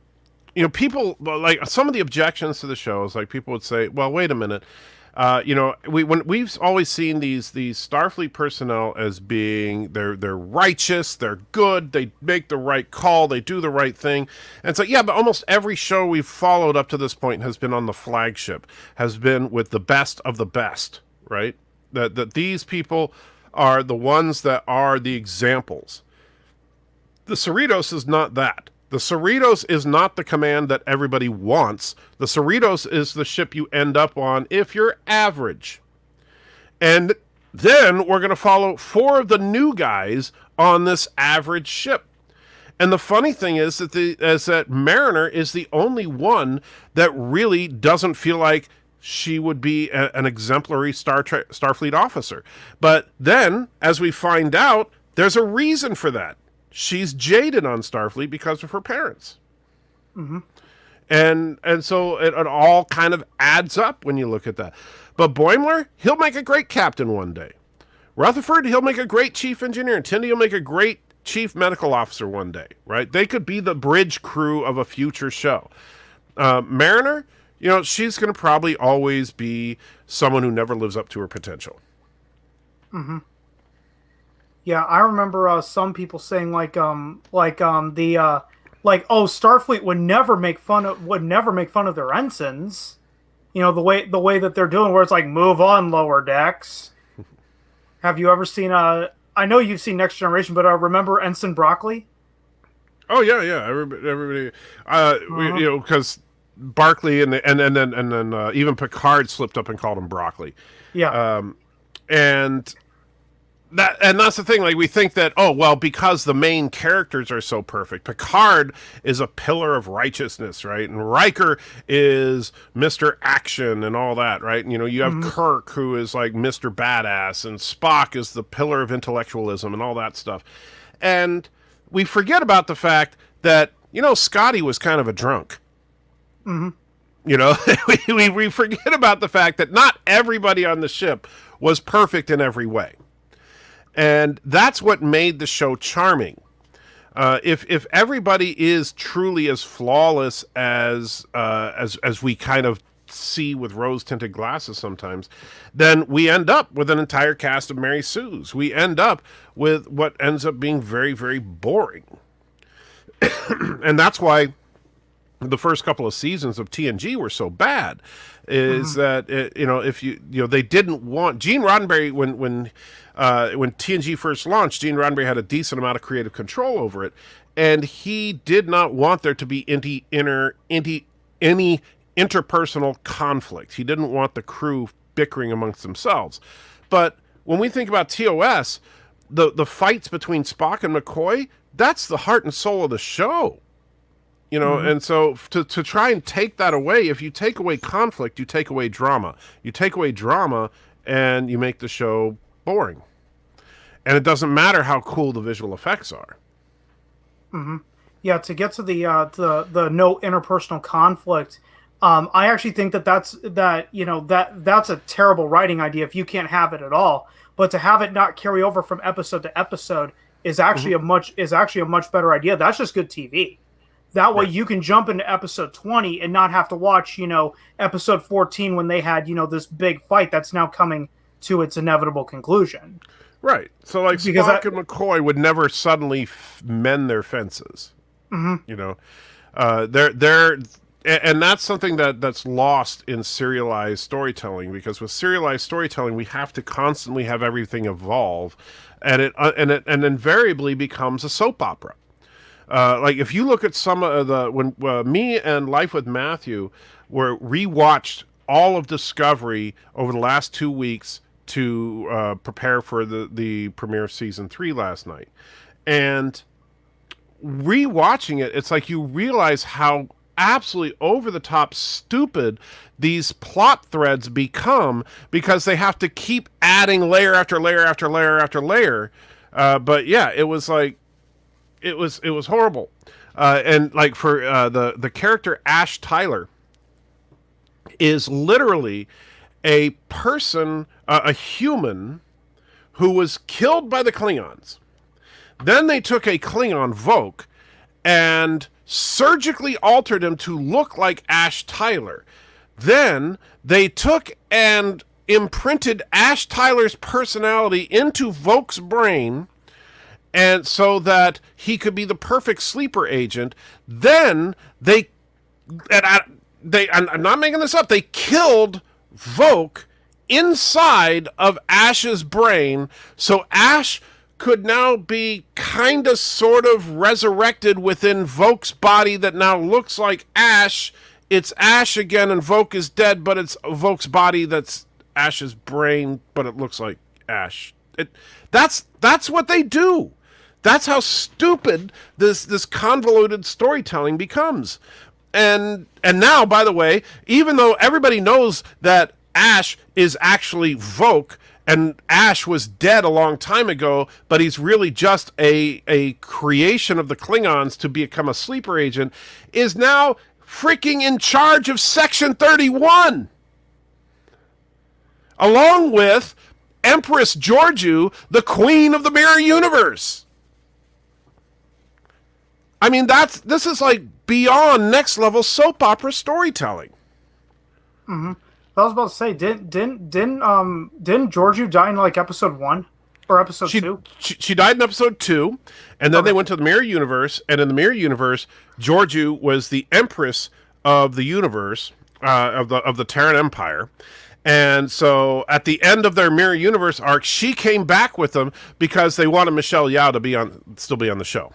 people, like, some of the objections to the show is like, people would say, well, wait a minute. We've always seen these Starfleet personnel as being they're righteous, they're good, they make the right call, they do the right thing, and so yeah, but almost every show we've followed up to this point has been on the flagship, has been with the best of the best, right? That these people are the ones that are the examples. The Cerritos is not that. The Cerritos is not the command that everybody wants. The Cerritos is the ship you end up on if you're average. And then we're going to follow 4 of the new guys on this average ship. And the funny thing is that Mariner is the only one that really doesn't feel like she would be an exemplary Starfleet officer. But then, as we find out, there's a reason for that. She's jaded on Starfleet because of her parents. Mm-hmm. And so it all kind of adds up when you look at that. But Boimler, he'll make a great captain one day. Rutherford, he'll make a great chief engineer. And Tendi will make a great chief medical officer one day, right? They could be the bridge crew of a future show. Mariner, she's going to probably always be someone who never lives up to her potential. Mm-hmm. Yeah, I remember some people saying Starfleet would never make fun of their ensigns. The way that they're doing, where it's like, move on, Lower Decks. Have you ever seen I know you've seen Next Generation, but remember Ensign Broccoli? Oh yeah. Everybody, because Barclay and then even Picard slipped up and called him Broccoli. Yeah. And that's the thing. Like, we think that, because the main characters are so perfect. Picard is a pillar of righteousness, right? And Riker is Mr. Action and all that, right? And, you have Kirk, who is like Mr. Badass, and Spock is the pillar of intellectualism and all that stuff. And we forget about the fact that, Scotty was kind of a drunk. Mm-hmm. We forget about the fact that not everybody on the ship was perfect in every way. And that's what made the show charming. If everybody is truly as flawless as we kind of see with rose-tinted glasses sometimes, then we end up with an entire cast of Mary Sues. We end up with what ends up being very, very boring. And that's why the first couple of seasons of TNG were so bad. Is that if they didn't want Gene Roddenberry when TNG first launched, Gene Roddenberry had a decent amount of creative control over it, and he did not want there to be any interpersonal conflict. He didn't want the crew bickering amongst themselves. But when we think about TOS, the fights between Spock and McCoy, that's the heart and soul of the show. You know, and so to try and take that away, if you take away conflict, you take away drama. You take away drama, and you make the show boring. And it doesn't matter how cool the visual effects are. Yeah, to get to the no interpersonal conflict, I actually think that's a terrible writing idea if you can't have it at all. But to have it not carry over from episode to episode is actually a much better idea. That's just good TV. That way you can jump into episode 20 and not have to watch, episode 14 when they had, this big fight that's now coming to its inevitable conclusion. Right. So, like, Spock and McCoy would never suddenly mend their fences. You know, and that's something that's lost in serialized storytelling, because with serialized storytelling, we have to constantly have everything evolve, and it invariably becomes a soap opera. Like, if you look at some of when me and Life with Matthew rewatched all of Discovery over the last 2 weeks to prepare for the premiere of season 3 last night, and rewatching it, it's like you realize how absolutely over the top stupid these plot threads become, because they have to keep adding layer after layer after layer after layer. But yeah, it was like it was horrible. And like for the character Ash Tyler is literally a person, a human who was killed by the Klingons. Then they took a Klingon, Voq, and surgically altered him to look like Ash Tyler. Then they took and imprinted Ash Tyler's personality into Voq's brain, and so that he could be the perfect sleeper agent. Then I'm not making this up, they killed Voq inside of Ash's brain, so Ash could now be kind of sort of resurrected within Voq's body that now looks like Ash. It's Ash again, and Voq is dead, but it's Voq's body that's Ash's brain, but it looks like Ash. That's what they do. That's how stupid this convoluted storytelling becomes. And now, by the way, even though everybody knows that Ash is actually Voq, and Ash was dead a long time ago, but he's really just a creation of the Klingons to become a sleeper agent, is now freaking in charge of Section 31. Along with Empress Georgiou, the queen of the mirror universe. I mean, this is like beyond next level soap opera storytelling. I was about to say, didn't Georgiou die in like episode 1 or episode 2? She died in episode 2, and then they went to the mirror universe, and in the mirror universe, Georgiou was the empress of the universe, of the Terran Empire. And so at the end of their mirror universe arc, she came back with them because they wanted Michelle Yeoh to still be on the show.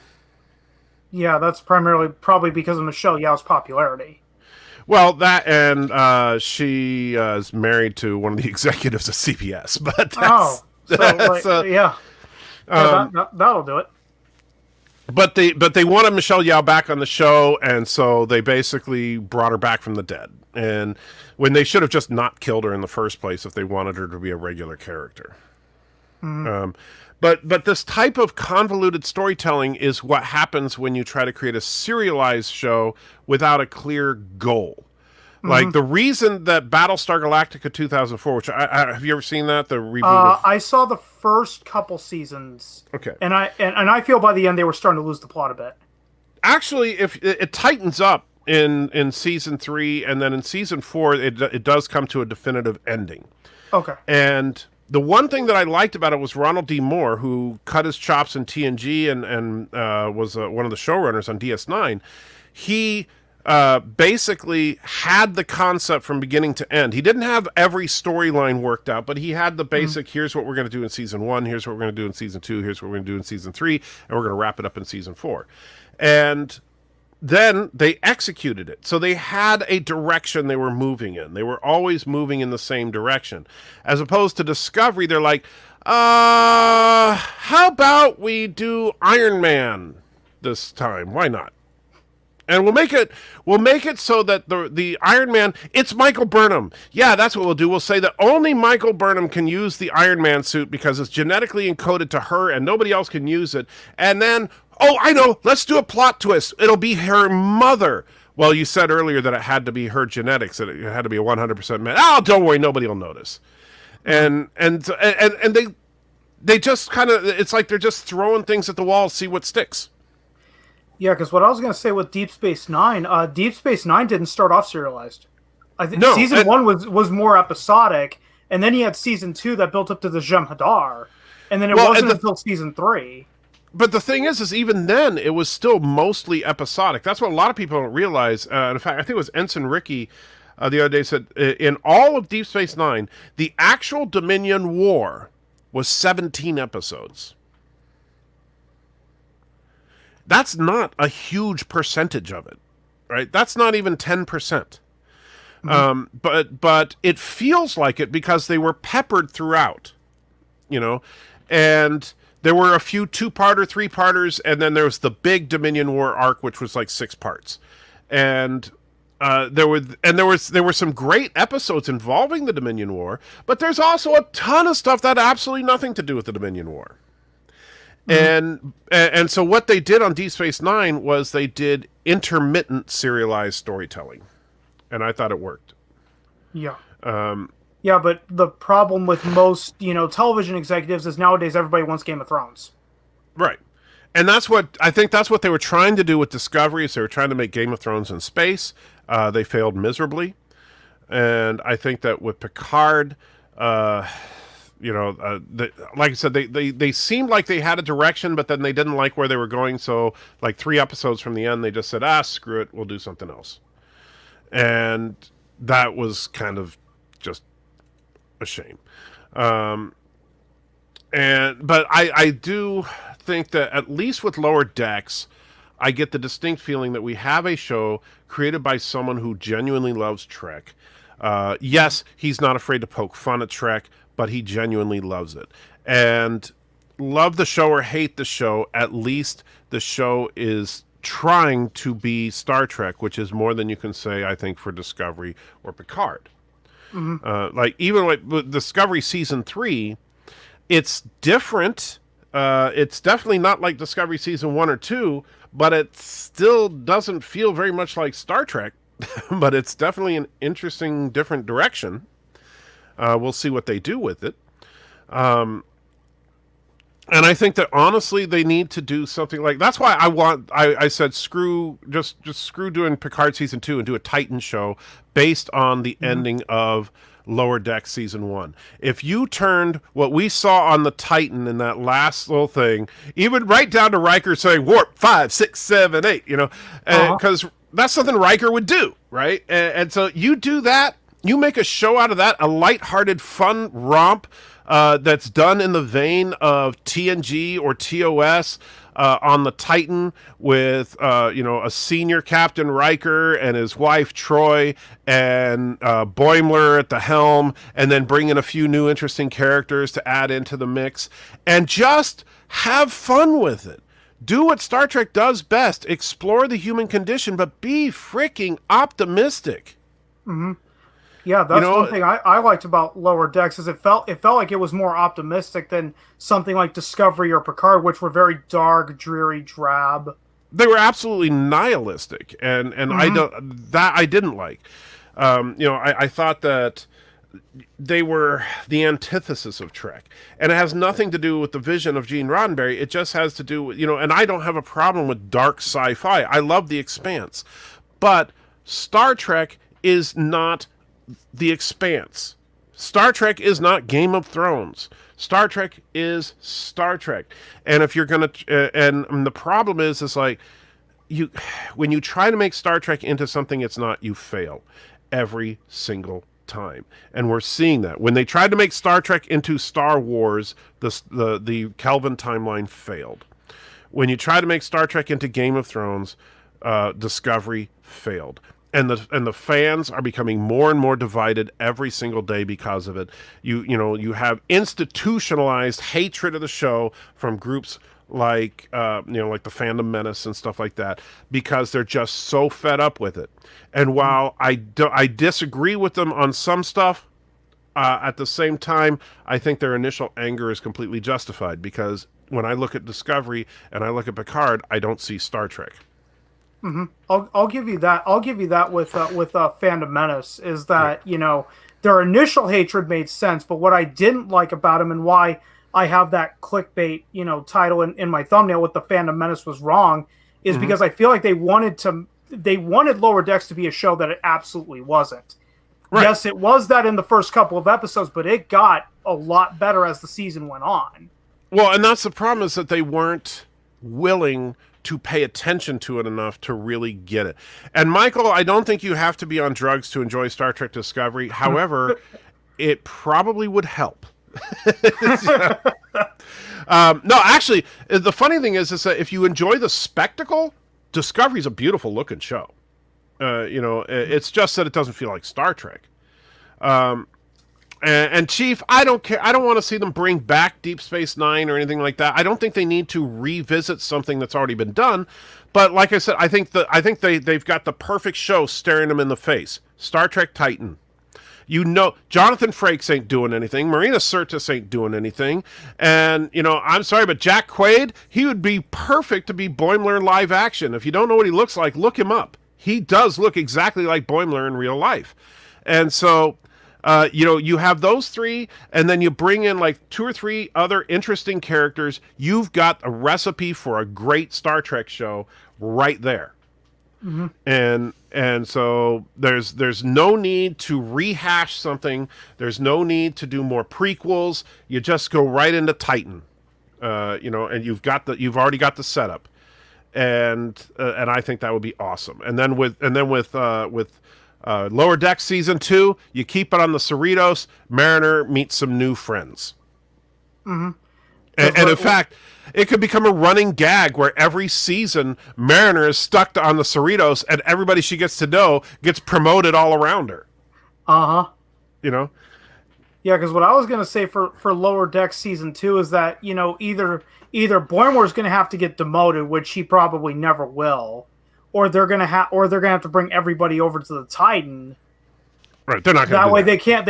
Yeah, that's probably because of Michelle Yeoh's popularity. Well, that, and she is married to one of the executives of CBS, but that'll do it. But they wanted Michelle Yeoh back on the show, and so they basically brought her back from the dead. And when they should have just not killed her in the first place if they wanted her to be a regular character. But this type of convoluted storytelling is what happens when you try to create a serialized show without a clear goal. Like the reason that Battlestar Galactica 2004, which have you ever seen that, the reboot? I saw the first couple seasons. Okay, and I feel by the end they were starting to lose the plot a bit. Actually, if it tightens up in season 3, and then in season 4, it does come to a definitive ending. Okay, and the one thing that I liked about it was Ronald D. Moore, who cut his chops in TNG and was one of the showrunners on DS9. He basically had the concept from beginning to end. He didn't have every storyline worked out, but he had the basic, here's what we're going to do in season 1, here's what we're going to do in season 2, here's what we're going to do in season 3, and we're going to wrap it up in season 4. And then they executed it. So they had a direction they were moving in. They were always moving in the same direction. As opposed to Discovery, they're like, how about we do Iron Man this time? Why not? And we'll make it so that the Iron Man, it's Michael Burnham. Yeah, that's what we'll do. We'll say that only Michael Burnham can use the Iron Man suit because it's genetically encoded to her and nobody else can use it. And then, oh, I know, let's do a plot twist. It'll be her mother. Well, you said earlier that it had to be her genetics, that it had to be a 100% man. Oh, don't worry, nobody will notice. And they just kind of, it's like they're just throwing things at the wall, see what sticks. Yeah, because what I was going to say with Deep Space Nine, Deep Space Nine didn't start off serialized. I think season one was more episodic, and then you had season 2 that built up to the Jem'Hadar, and then it wasn't until season 3. But the thing is even then it was still mostly episodic. That's what a lot of people don't realize. In fact, I think it was Ensign Ricky the other day said in all of Deep Space Nine, the actual Dominion War was 17 episodes. That's not a huge percentage of it, right? That's not even 10%. But it feels like it because they were peppered throughout, and there were a few 2-parter, 3-parters, and then there was the big Dominion War arc, which was like 6 parts, and there were some great episodes involving the Dominion War, but there's also a ton of stuff that had absolutely nothing to do with the Dominion War. And so what they did on Deep Space Nine was they did intermittent serialized storytelling, and I thought it worked. Yeah. Yeah, but the problem with most television executives is nowadays everybody wants Game of Thrones. Right, and that's what they were trying to do with Discovery. Is they were trying to make Game of Thrones in space. They failed miserably, and I think that with Picard. Like I said, they seemed like they had a direction, but then they didn't like where they were going. So, like 3 episodes from the end, they just said, screw it, we'll do something else. And that was kind of just a shame. But I do think that at least with Lower Decks, I get the distinct feeling that we have a show created by someone who genuinely loves Trek. Yes, he's not afraid to poke fun at Trek, but he genuinely loves it. And love the show or hate the show, at least the show is trying to be Star Trek, which is more than you can say, I think, for Discovery or Picard. Like even with Discovery Season 3, it's different. It's definitely not like Discovery Season 1 or 2, but it still doesn't feel very much like Star Trek. But it's definitely an interesting, different direction. We'll see what they do with it. And I think that honestly they need to do something like that's why I said screw doing Picard season 2 and do a Titan show based on the ending of Lower Deck season 1. If you turned what we saw on the Titan in that last little thing, even right down to Riker saying warp 5, 6, 7, 8, because that's something Riker would do, right? And so you do that. You make a show out of that, a lighthearted, fun romp that's done in the vein of TNG or TOS on the Titan with, a senior Captain Riker and his wife Troy and Boimler at the helm, and then bring in a few new interesting characters to add into the mix, and just have fun with it. Do what Star Trek does best. Explore the human condition, but be freaking optimistic. Yeah, that's one thing I liked about Lower Decks is it felt like it was more optimistic than something like Discovery or Picard, which were very dark, dreary, drab. They were absolutely nihilistic, and I didn't like. I thought that they were the antithesis of Trek, and it has nothing to do with the vision of Gene Roddenberry. It just has to do with and I don't have a problem with dark sci-fi. I love The Expanse, but Star Trek is not The Expanse. Star Trek is not Game of Thrones. Star Trek is Star Trek. And if you're gonna, and the problem is like when you try to make Star Trek into something it's not, you fail every single time. And we're seeing that when they tried to make Star Trek into Star Wars, the Kelvin timeline failed. When you try to make Star Trek into Game of Thrones, Discovery failed. And the fans are becoming more and more divided every single day because of it. You have institutionalized hatred of the show from groups like like the Fandom Menace and stuff like that, because they're just so fed up with it. And while I disagree with them on some stuff, at the same time, I think their initial anger is completely justified, because when I look at Discovery and I look at Picard, I don't see Star Trek. I'll give you that. I'll give you that with Phantom Menace, is that their initial hatred made sense, but what I didn't like about them, and why I have that clickbait title in my thumbnail with the Phantom Menace was wrong, is because I feel like they wanted Lower Decks to be a show that it absolutely wasn't. Right. Yes, it was that in the first couple of episodes, but it got a lot better as the season went on. Well, and that's the problem, is that they weren't willing to pay attention to it enough to really get it. And Michael, I don't think you have to be on drugs to enjoy Star Trek Discovery. However, it probably would help. No, actually, the funny thing is that if you enjoy the spectacle, Discovery's a beautiful looking show. It's just that it doesn't feel like Star Trek. And Chief, I don't care. I don't want to see them bring back Deep Space Nine or anything like that. I don't think they need to revisit something that's already been done. But like I said, I think they've got the perfect show staring them in the face. Star Trek Titan. Jonathan Frakes ain't doing anything. Marina Sirtis ain't doing anything. And, I'm sorry, but Jack Quaid, he would be perfect to be Boimler in live action. If you don't know what he looks like, look him up. He does look exactly like Boimler in real life. And so, you have those three, and then you bring in like 2 or 3 other interesting characters. You've got a recipe for a great Star Trek show right there. And so there's no need to rehash something. There's no need to do more prequels. You just go right into Titan, and you've already got the setup, and I think that would be awesome. And then with Lower Decks Season 2, you keep it on the Cerritos. Mariner meets some new friends. And in fact, it could become a running gag where every season Mariner is stuck on the Cerritos, and everybody she gets to know gets promoted all around her. Yeah, because what I was going to say for Lower Decks Season 2 is that, either Boimler's going to have to get demoted, which he probably never will, or they're gonna have to bring everybody over to the Titan. Right, they're not gonna. That way they can't.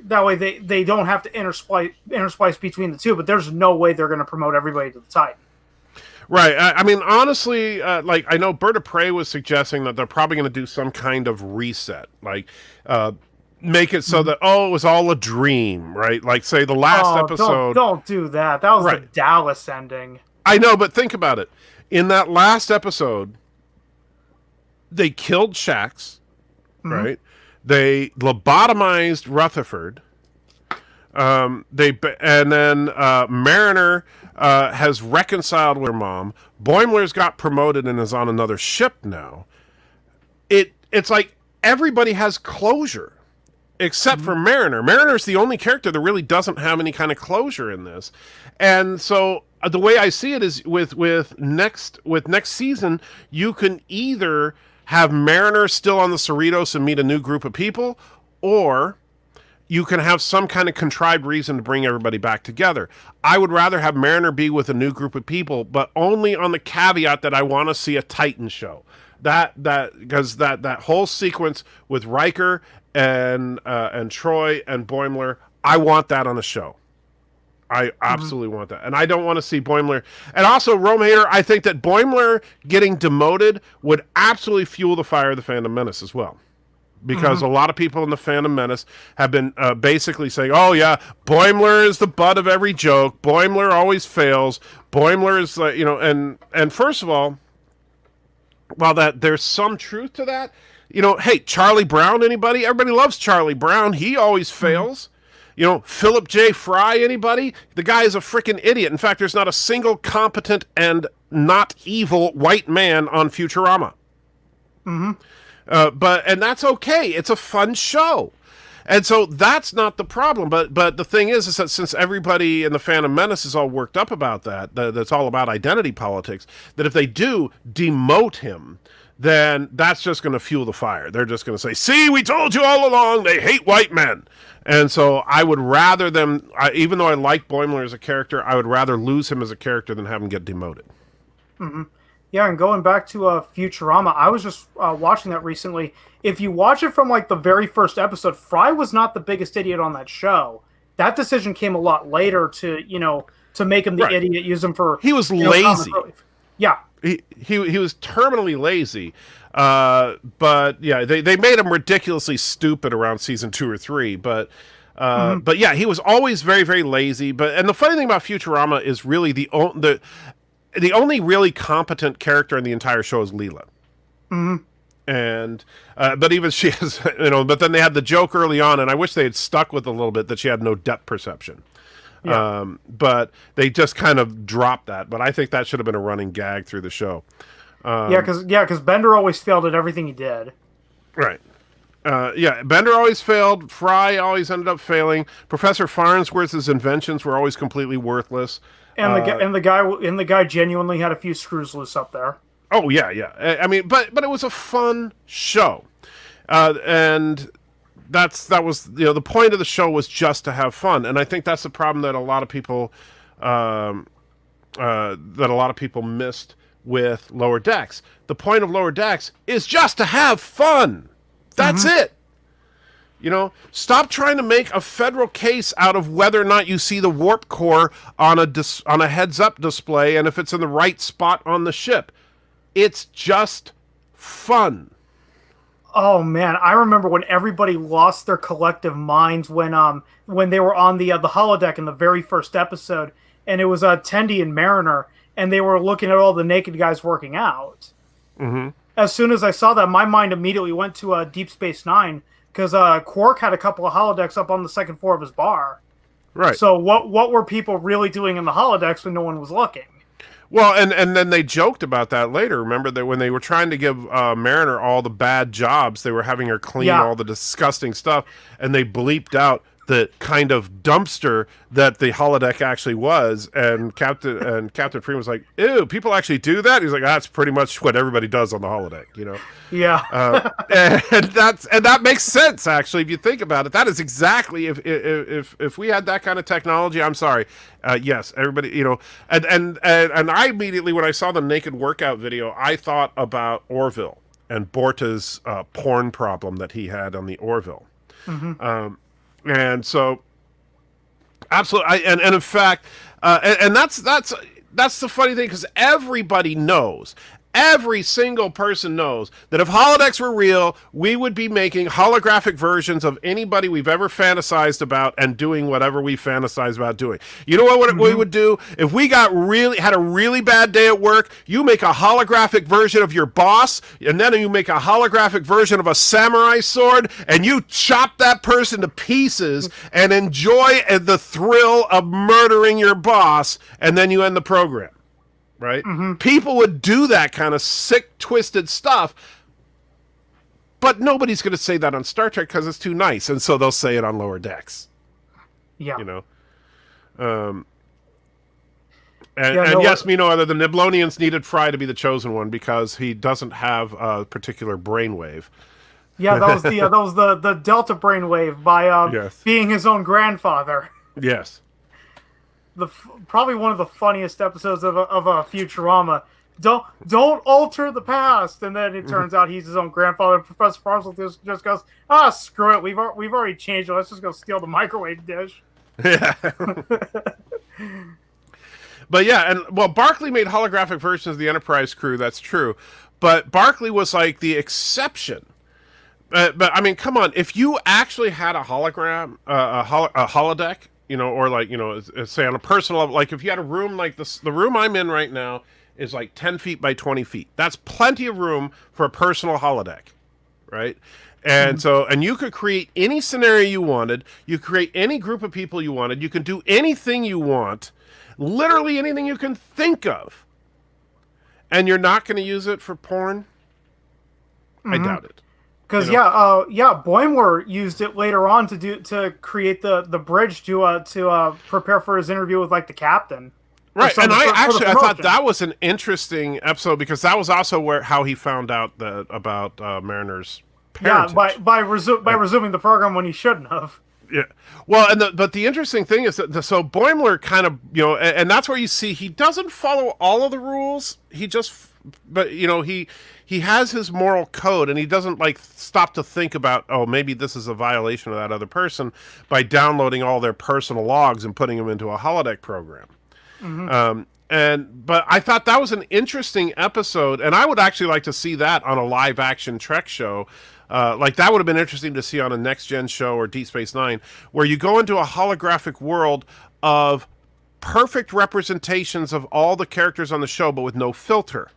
That way they don't have to intersplice between the two. But there's no way they're gonna promote everybody to the Titan. Right. I mean, honestly, like I know Bird of Prey was suggesting that they're probably going to do some kind of reset, like make it so that it was all a dream, right? Like say the last episode. Don't do that. That was the Dallas ending. I know, but think about it. In that last episode, they killed Shax, right? They lobotomized Rutherford. Then Mariner has reconciled with her mom. Boimler's got promoted and is on another ship now. It's like everybody has closure except for Mariner. Mariner's the only character that really doesn't have any kind of closure in this. And so the way I see it is with next season, you can either have Mariner still on the Cerritos and meet a new group of people, or you can have some kind of contrived reason to bring everybody back together. I would rather have Mariner be with a new group of people, but only on the caveat that I want to see a Titan show. Because that whole sequence with Riker and Troy and Boimler, I want that on the show. I absolutely want that. And I don't want to see Boimler. And also, Rome Hater, I think that Boimler getting demoted would absolutely fuel the fire of the Phantom Menace as well. Because a lot of people in the Phantom Menace have been basically saying, oh, yeah, Boimler is the butt of every joke. Boimler always fails. Boimler is, and first of all, while there's some truth to that, hey, Charlie Brown, anybody? Everybody loves Charlie Brown. He always fails. Philip J. Fry, anybody? The guy is a freaking idiot. In fact, there's not a single competent and not evil white man on Futurama. And that's okay. It's a fun show. And so that's not the problem. But the thing is that since everybody in the Phantom Menace is all worked up about that's all about identity politics, that if they do demote him, then that's just going to fuel the fire. They're just going to say, see, we told you all along, they hate white men. And so I would rather them, even though I like Boimler as a character, I would rather lose him as a character than have him get demoted. Mm-hmm. Yeah, and going back to Futurama, I was just watching that recently. If you watch it from like the very first episode, Fry was not the biggest idiot on that show. That decision came a lot later to make him the idiot, use him for... He was lazy. Yeah. He was terminally lazy. But yeah, they made him ridiculously stupid around season 2 or 3. But yeah, he was always very, very lazy. And the funny thing about Futurama is really the only really competent character in the entire show is Leela. Mm-hmm. And but even she is, but then they had the joke early on, and I wish they had stuck with a little bit, that she had no depth perception. Yeah. But they just kind of dropped that. But I think that should have been a running gag through the show. Because Bender always failed at everything he did. Right. Bender always failed. Fry always ended up failing. Professor Farnsworth's inventions were always completely worthless. And the guy genuinely had a few screws loose up there. Oh yeah. I mean, but it was a fun show, and that was the point of the show was just to have fun, and I think that's the problem that a lot of people missed with Lower Decks. The point of Lower Decks is just to have fun. That's it. Stop trying to make a federal case out of whether or not you see the warp core on a heads-up display and if it's in the right spot on the ship. It's just fun. Oh man, I remember when everybody lost their collective minds when they were on the holodeck in the very first episode, and it was Tendi and Mariner, and they were looking at all the naked guys working out. Mm-hmm. As soon as I saw that, my mind immediately went to Deep Space Nine, because Quark had a couple of holodecks up on the second floor of his bar. Right. So what were people really doing in the holodecks when no one was looking? Well, and then they joked about that later. Remember that when they were trying to give Mariner all the bad jobs, they were having her clean all the disgusting stuff, and they bleeped out the kind of dumpster that the holodeck actually was, and Captain Freeman was like, "Ew, people actually do that?" He's like, "That's pretty much what everybody does on the holodeck, Yeah, and that makes sense actually if you think about it. That is exactly if we had that kind of technology. I'm sorry, yes, everybody, and I immediately when I saw the naked workout video, I thought about Orville and Borta's porn problem that he had on the Orville. Mm-hmm. And so, absolutely, and in fact, and that's the funny thing, because everybody knows, every single person knows that if holodecks were real, we would be making holographic versions of anybody we've ever fantasized about and doing whatever we fantasize about doing. You know what we would do? If we had a really bad day at work, you make a holographic version of your boss, and then you make a holographic version of a samurai sword, and you chop that person to pieces and enjoy the thrill of murdering your boss, and then you end the program. Right? Mm-hmm. People would do that kind of sick, twisted stuff, but nobody's going to say that on Star Trek because it's too nice, and so they'll say it on Lower Decks. Yeah. And yes, me no other. The Niblonians needed Fry to be the chosen one because he doesn't have a particular brainwave. Yeah, that was the Delta brainwave by being his own grandfather. Yes. Probably one of the funniest episodes of Futurama. Don't alter the past, and then it turns out he's his own grandfather. And Professor Farnsworth just goes, screw it, we've already changed it. Let's just go steal the microwave dish. Yeah. But yeah, and Barclay made holographic versions of the Enterprise crew. That's true, but Barclay was like the exception. But I mean, come on, if you actually had a hologram, a holodeck. Or like, say on a personal level, like if you had a room like this, the room I'm in right now is like 10 feet by 20 feet. That's plenty of room for a personal holodeck, right? And so you could create any scenario you wanted. You create any group of people you wanted. You can do anything you want, literally anything you can think of. And you're not going to use it for porn? I doubt it. Because Boimler used it later on to create the bridge to prepare for his interview with like the captain. Right, and for the I thought promotion. that was an interesting episode because that was also where how he found out that about Mariner's Yeah, parentage. by resuming the program when he shouldn't have. Yeah. Well, but the interesting thing is that so Boimler kind of and that's where you see he doesn't follow all of the rules. He just, but he has his moral code, and he doesn't like stop to think about, oh, maybe this is a violation of that other person by downloading all their personal logs and putting them into a holodeck program. But I thought that was an interesting episode, and I would actually like to see that on a live action Trek show. Like that would have been interesting to see on a Next Gen show or Deep Space Nine, where you go into a holographic world of perfect representations of all the characters on the show, but with no filter.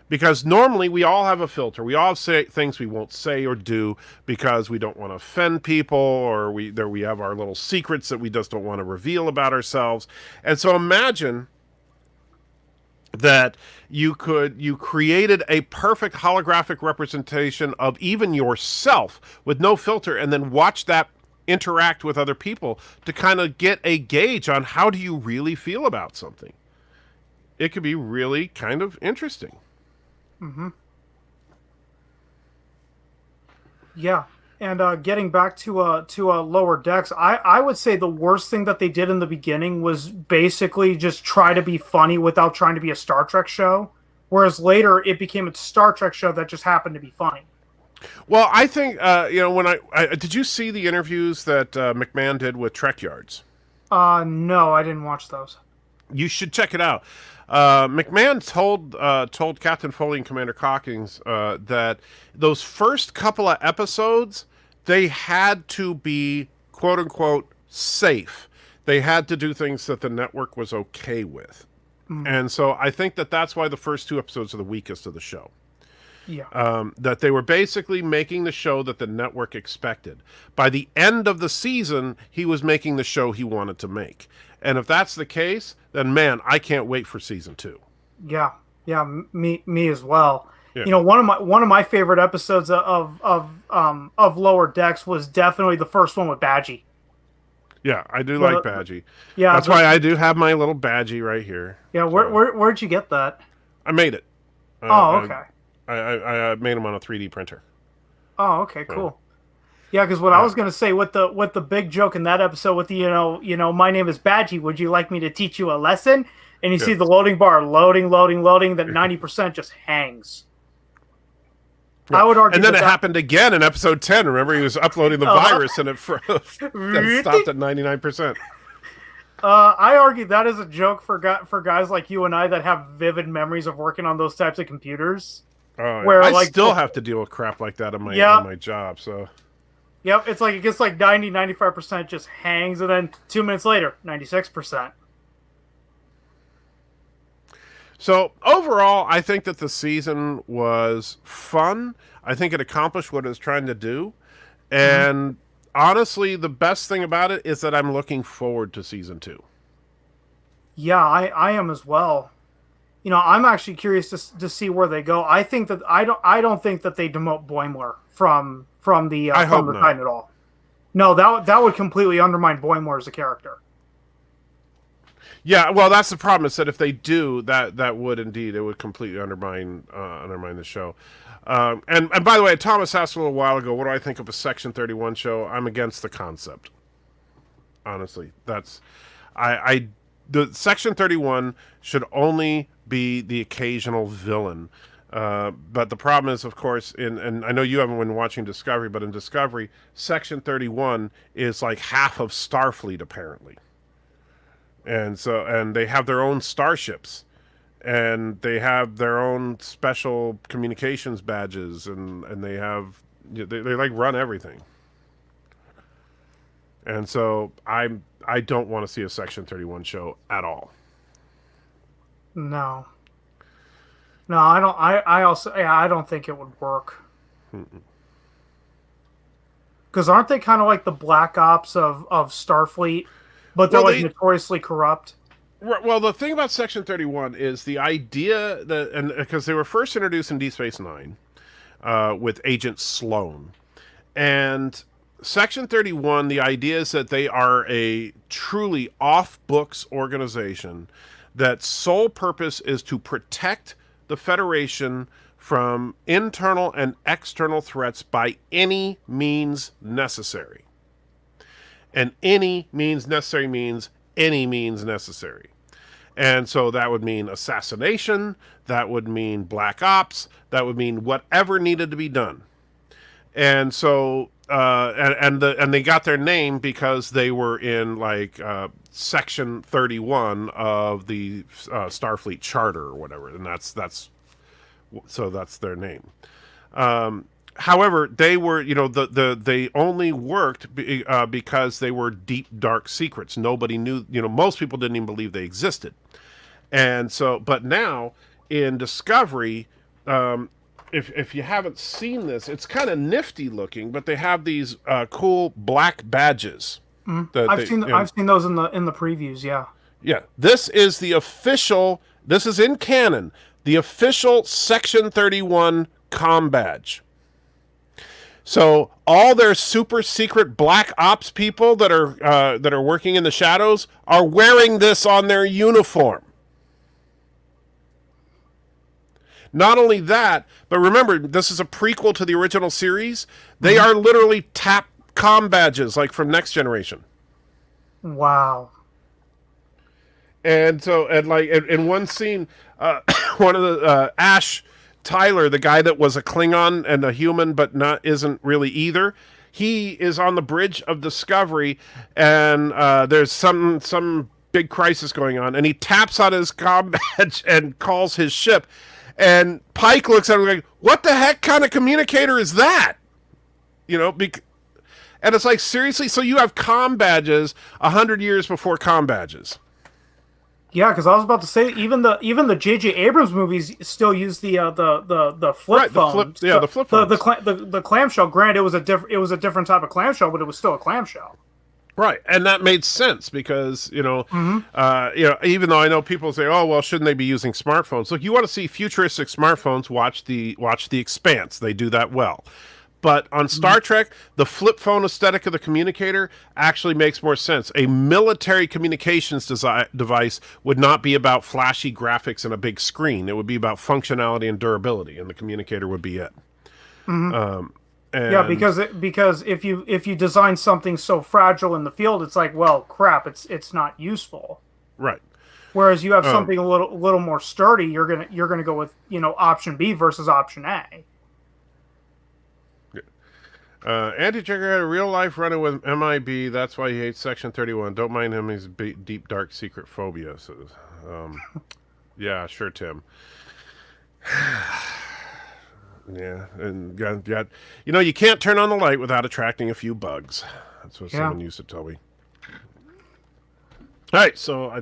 Because normally we all have a filter. We all say things we won't say or do because we don't want to offend people, or we have our little secrets that we just don't want to reveal about ourselves. And so imagine that you created a perfect holographic representation of even yourself with no filter, and then watch that interact with other people to kind of get a gauge on how do you really feel about something. It could be really kind of interesting. Yeah, and getting back to Lower Decks, I would say the worst thing that they did in the beginning was basically just try to be funny without trying to be a Star Trek show. Whereas later it became a Star Trek show that just happened to be funny. Well, I think when I did you see the interviews that McMahon did with Trek Yards? No, I didn't watch those. You should check it out. McMahon told Captain Foley and Commander Cockings that those first couple of episodes, they had to be quote unquote safe. They had to do things that the network was okay with, and so I think that that's why the first two episodes are the weakest of the show. Yeah. That they were basically making the show that the network expected. By the end of the season, he was making the show he wanted to make. And if that's the case, then man, I can't wait for season 2. Yeah, me as well. Yeah. You know, one of my favorite episodes of Lower Decks was definitely the first one with Badgie. Yeah, I do like Badgie. Yeah, that's why I do have my little Badgie right here. Yeah, where'd you get that? I made it. Oh, okay. I made them on a 3D printer. Oh, okay, cool. Yeah, because what I was gonna say with the big joke in that episode with the my name is Badgie. Would you like me to teach you a lesson? And you see the loading bar loading. That 90% just hangs. Yeah. I would argue. And then it happened again in episode 10. Remember, he was uploading the virus and it froze. It stopped at 99%. I argue that is a joke for guys like you and I that have vivid memories of working on those types of computers. Where I still have to deal with crap like that on my job. So. Yep, it's like it gets like 95% just hangs, and then 2 minutes later, 96%. So overall, I think that the season was fun. I think it accomplished what it was trying to do. And honestly, the best thing about it is that I'm looking forward to season 2. Yeah, I am as well. You know, I'm actually curious to see where they go. I think that I don't think that they demote Boimler from the Titan at all. No, that would completely undermine Boimler as a character. Yeah, well, that's the problem. Is that if they do, that would indeed, it would completely undermine the show. And by the way, Thomas asked a little while ago, what do I think of a Section 31 show? I'm against the concept. Honestly, that's the Section 31 should only be the occasional villain. But the problem is, of course, and I know you haven't been watching Discovery, but in Discovery, Section 31 is like half of Starfleet, apparently. And they have their own starships, and they have their own special communications badges, and they like run everything. And so I don't want to see a Section 31 show at all. No, I don't. I don't think it would work. Because aren't they kind of like the Black Ops of Starfleet? But they're notoriously corrupt. Well, the thing about Section 31 is the idea that, and because they were first introduced in Deep Space Nine with Agent Sloan, and Section 31, the idea is that they are a truly off-books organization that sole purpose is to protect the Federation from internal and external threats by any means necessary. And any means necessary means any means necessary. And so that would mean assassination, that would mean black ops, that would mean whatever needed to be done. And so and they got their name because they were in like Section 31 of the Starfleet Charter or whatever, and that's their name. However, they were, you know, they only worked because they were deep, dark secrets. Nobody knew, you know, most people didn't even believe they existed. And so, but now in Discovery, if you haven't seen this, it's kind of nifty looking, but they have these cool black badges. I've seen those in the previews. Yeah. Yeah, this is the official. This is in canon. The official Section 31 comm badge. So all their super secret black ops people that are working in the shadows are wearing this on their uniform. Not only that, but remember, this is a prequel to the original series. They are literally tap comm badges, like from Next Generation. Wow. And so, and like in one scene, one of the Ash Tyler, the guy that was a Klingon and a human, but isn't really either. He is on the bridge of Discovery, and there's some big crisis going on, and he taps on his comm badge and calls his ship. And Pike looks at him like, "What the heck kind of communicator is that?" You know, and it's like, seriously. So you have comm badges 100 years before comm badges. Yeah, because I was about to say even the J.J. Abrams movies still use the flip phone. The flip phone. The clamshell. Granted, it was a different type of clamshell, but it was still a clamshell. Right, and that made sense because you know, even though I know people say, "Oh, well, shouldn't they be using smartphones?" Look, you want to see futuristic smartphones? Watch the Expanse. They do that well. But on Star Trek, the flip phone aesthetic of the communicator actually makes more sense. A military communications device would not be about flashy graphics and a big screen. It would be about functionality and durability, and the communicator would be it. Yeah, because if you design something so fragile in the field, it's like, well, crap, it's not useful. Right. Whereas you have something a little more sturdy, you're gonna go with, you know, option B versus option A. Anti-Checker had a real-life run-in with MIB. That's why he hates Section 31. Don't mind him. He's deep, dark, secret phobia. So, yeah, sure, Tim. Yeah, and got, you know, you can't turn on the light without attracting a few bugs. That's what someone used to tell me. All right, so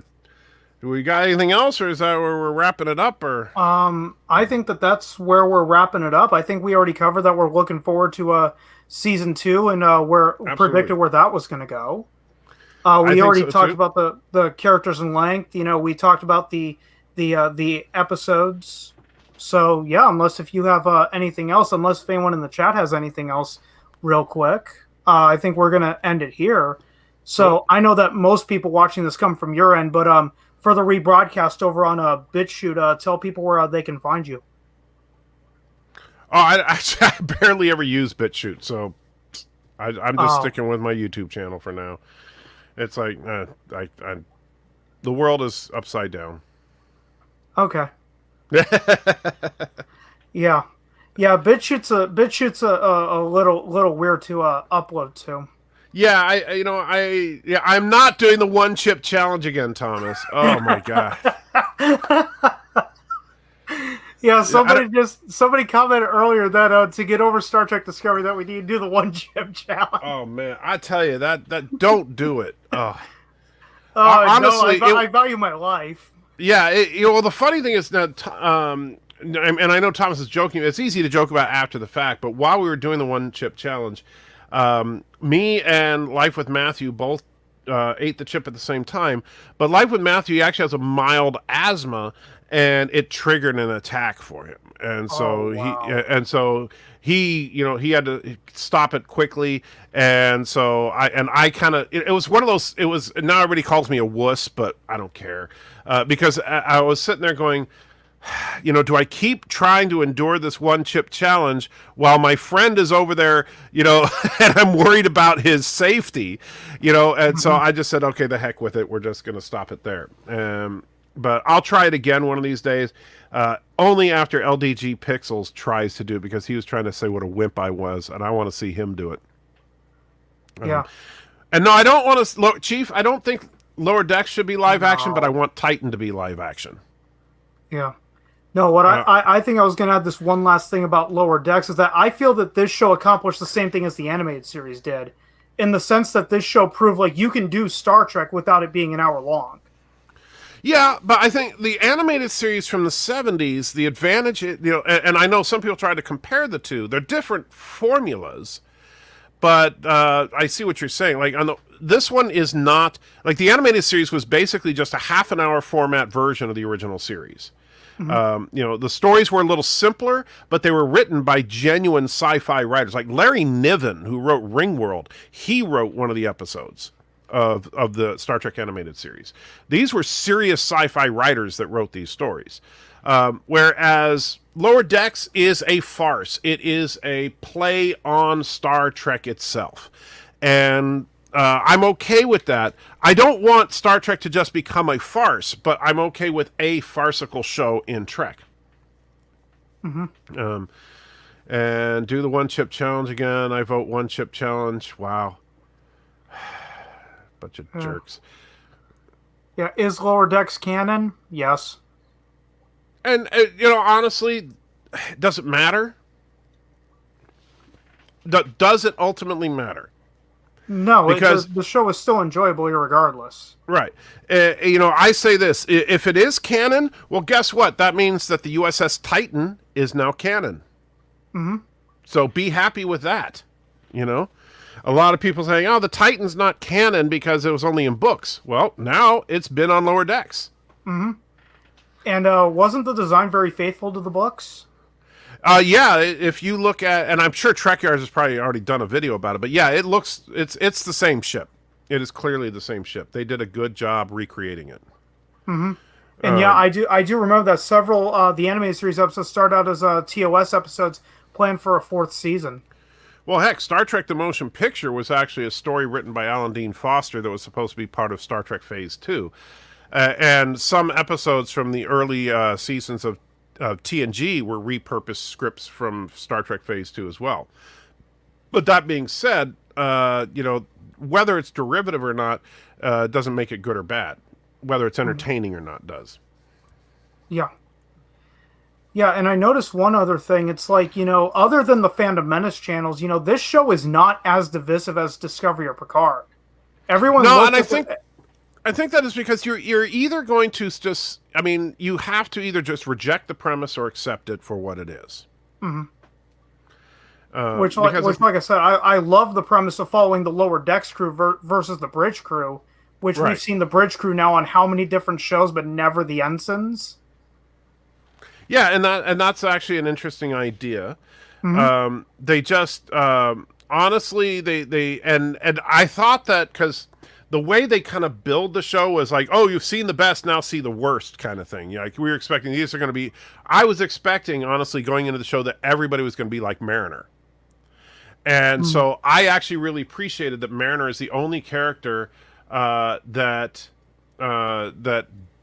do we got anything else, or is that where we're wrapping it up? Or I think that's where we're wrapping it up. I think we already covered that. We're looking forward to season 2, and predicted where that was going to go. We already talked about the characters in length. You know, we talked about the episodes. So yeah, if you have anything else, unless if anyone in the chat has anything else, real quick, I think we're gonna end it here. So I know that most people watching this come from your end, but for the rebroadcast over on BitChute, tell people where they can find you. Oh, I barely ever use BitChute, so I'm just sticking with my YouTube channel for now. It's like the world is upside down. Okay. Yeah. BitChute's a little weird to upload to. Yeah, I'm not doing the one chip challenge again, Thomas. Oh my god. Yeah, somebody commented earlier that to get over Star Trek Discovery that we need to do the one chip challenge. Oh man, I tell you that don't do it. Oh. Honestly, no, I value my life. Yeah, well, the funny thing is that, and I know Thomas is joking. It's easy to joke about after the fact, but while we were doing the one chip challenge, me and Life with Matthew both ate the chip at the same time. But Life with Matthew, he actually has a mild asthma, and it triggered an attack for him. And so Oh, wow. he had to stop it quickly. And so I kind of, it was one of those, it was, now everybody calls me a wuss, but I don't care. Because I was sitting there going, do I keep trying to endure this one chip challenge while my friend is over there, and I'm worried about his safety, and so I just said, okay, the heck with it. We're just going to stop it there. But I'll try it again one of these days, only after LDG Pixels tries to do it, because he was trying to say what a wimp I was, and I want to see him do it. Yeah. And no, I don't want to, Chief, I don't think Lower Decks should be live action, but I want Titan to be live action. Yeah. No, what I think I was going to add this one last thing about Lower Decks is that I feel that this show accomplished the same thing as the animated series did, in the sense that this show proved like you can do Star Trek without it being an hour long. Yeah, but I think the animated series from the 70s, the advantage, and I know some people try to compare the two. They're different formulas, but I see what you're saying. Like, this one is not, like, the animated series was basically just a half an hour format version of the original series. The stories were a little simpler, but they were written by genuine sci-fi writers. Like Larry Niven, who wrote Ringworld, he wrote one of the episodes of the Star Trek animated series. These were serious sci-fi writers that wrote these stories. Whereas Lower Decks is a farce. It is a play on Star Trek itself. And I'm okay with that. I don't want Star Trek to just become a farce, but I'm okay with a farcical show in Trek. And do the one chip challenge again. I vote one chip challenge. Wow. Bunch of jerks. Yeah, is Lower Decks canon? Yes. And, honestly, does it matter? Does it ultimately matter? No, Because the show is still enjoyable regardless. right, I say this: if it is canon, well, guess what? That means that the USS Titan is now canon. So be happy with that. A lot of people saying, "Oh, the Titan's not canon because it was only in books." Well, now it's been on Lower Decks. And wasn't the design very faithful to the books? Yeah, if you look at, and I'm sure Trek Yards has probably already done a video about it, but yeah, it's the same ship. It is clearly the same ship. They did a good job recreating it. And yeah, I do remember that several the animated series episodes start out as TOS episodes planned for a fourth season. Well, heck, Star Trek The Motion Picture was actually a story written by Alan Dean Foster that was supposed to be part of Star Trek Phase 2. And some episodes from the early seasons of TNG were repurposed scripts from Star Trek Phase 2 as well. But that being said, whether it's derivative or not doesn't make it good or bad. Whether it's entertaining or not does. Yeah. Yeah, and I noticed one other thing. It's like, other than the Phantom Menace channels, this show is not as divisive as Discovery or Picard. Everyone. No, and I think that is because you're either going to just, you have to either just reject the premise or accept it for what it is. Which, like I said, I love the premise of following the Lower Decks crew versus the Bridge crew, which Right. we've seen the Bridge crew now on how many different shows, but never the Ensigns. Yeah, and that's actually an interesting idea. They just honestly they and I thought that because the way they kind of build the show was like, oh, you've seen the best, now see the worst kind of thing. Like we were expecting these are going to be. I was expecting, honestly, going into the show that everybody was going to be like Mariner. And so I actually really appreciated that Mariner is the only character that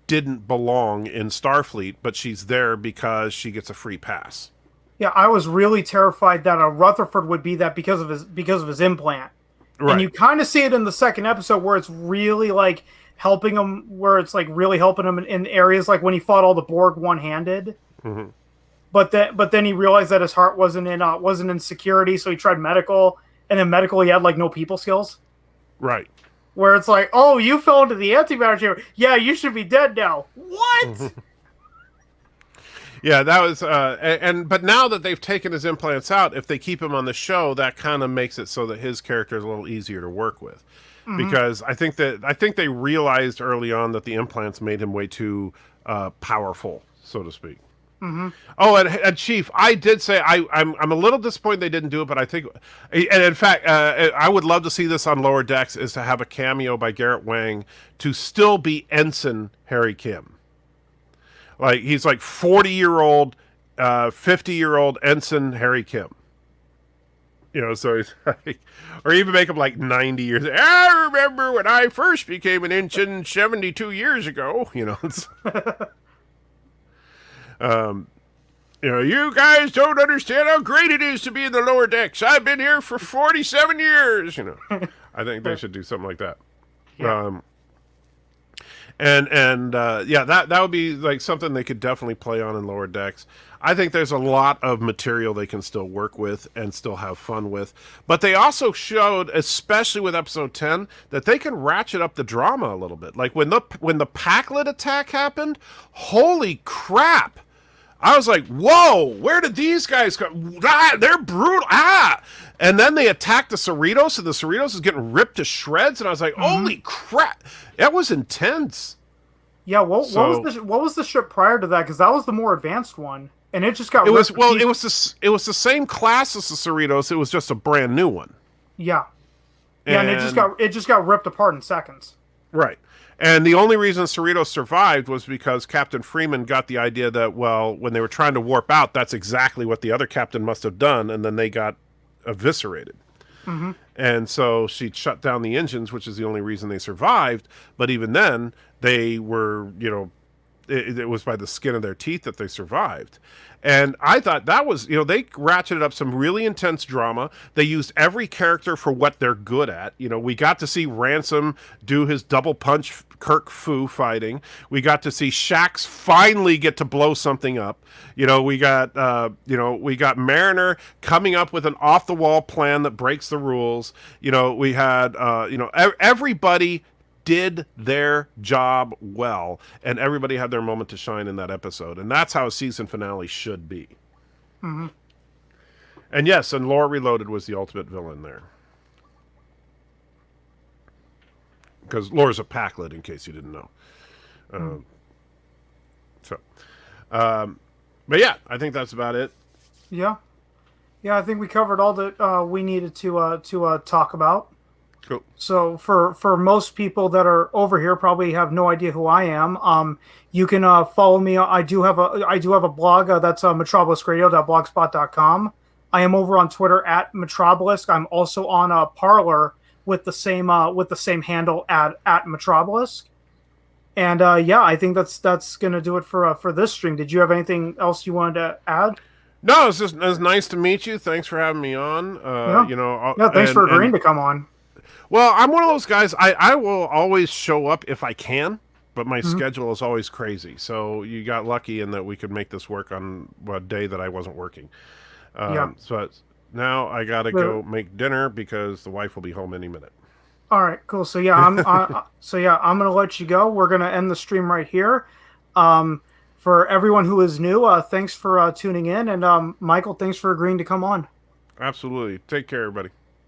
didn't belong in Starfleet, but she's there because she gets a free pass. Yeah, I was really terrified that Rutherford would be that because of his implant. Right. And you kind of see it in the second episode where it's really like helping him, where it's like really helping him in areas like when he fought all the Borg one-handed. But then he realized that his heart wasn't in security, so he tried medical, and in medical he had like no people skills. Right. Where it's like, oh, you fell into the antimatter chamber. Yeah, you should be dead now. What? Yeah, that was but now that they've taken his implants out, if they keep him on the show, that kind of makes it so that his character is a little easier to work with. Because I think they realized early on that the implants made him way too powerful. so to speak. Oh, and Chief, I did say I'm a little disappointed they didn't do it, but I think, and in fact, I would love to see this on Lower Decks, is to have a cameo by Garrett Wang to still be Ensign Harry Kim. Like, he's like 40-year-old, 50-year-old Ensign Harry Kim. You know, so he's like, or even make him like 90 years. I remember when I first became an ensign 72 years ago. You know, it's, you know, you guys don't understand how great it is to be in the Lower Decks. I've been here for 47 years. You know, I think they should do something like that. Yeah. Yeah, that would be like something they could definitely play on in Lower Decks. I think there's a lot of material they can still work with and still have fun with. But they also showed, especially with episode 10, that they can ratchet up the drama a little bit. Like when the Packlet attack happened, holy crap! I was like, whoa, where did these guys come? Ah, they're brutal. Ah! And then they attacked the Cerritos, and the Cerritos is getting ripped to shreds. And I was like, holy crap. That was intense. Yeah, what was the ship prior to that? Because that was the more advanced one. And it just got it was ripped well to it was the same class as the Cerritos. It was just a brand new one. Yeah. Yeah, and it just got ripped apart in seconds. Right. And the only reason Cerritos survived was because Captain Freeman got the idea that, well, when they were trying to warp out, that's exactly what the other captain must have done, and then they got eviscerated. And so she shut down the engines, which is the only reason they survived. But even then, they were, you know, it was by the skin of their teeth that they survived. And I thought that was, you know, they ratcheted up some really intense drama. They used every character for what they're good at. You know, we got to see Ransom do his double punch Kirk Fu fighting. We got to see Shax finally get to blow something up. You know, we got Mariner coming up with an off the wall plan that breaks the rules. You know, we had everybody did their job well, and everybody had their moment to shine in that episode, and that's how a season finale should be. And yes, and Lore Reloaded was the ultimate villain there, because Lore's a Packlet, in case you didn't know. But yeah, I think that's about it. Yeah. I think we covered all that we needed to talk about. Cool. So for most people that are over here probably have no idea who I am. You can follow me. I do have a blog that's metropolisradio.blogspot.com. I am over on Twitter at Metropolis. I'm also on Parlor with the same handle at Metropolis. And I think that's gonna do it for this stream. Did you have anything else you wanted to add? No, it was nice to meet you. Thanks for having me on. You know, thanks for agreeing to come on. Well, I'm one of those guys. I will always show up if I can, but my schedule is always crazy. So you got lucky in that we could make this work on a day that I wasn't working. So now I got to go make dinner because the wife will be home any minute. All right, cool. So I'm gonna let you go. We're gonna end the stream right here. For everyone who is new, thanks for tuning in, and Michael, thanks for agreeing to come on. Absolutely. Take care, everybody.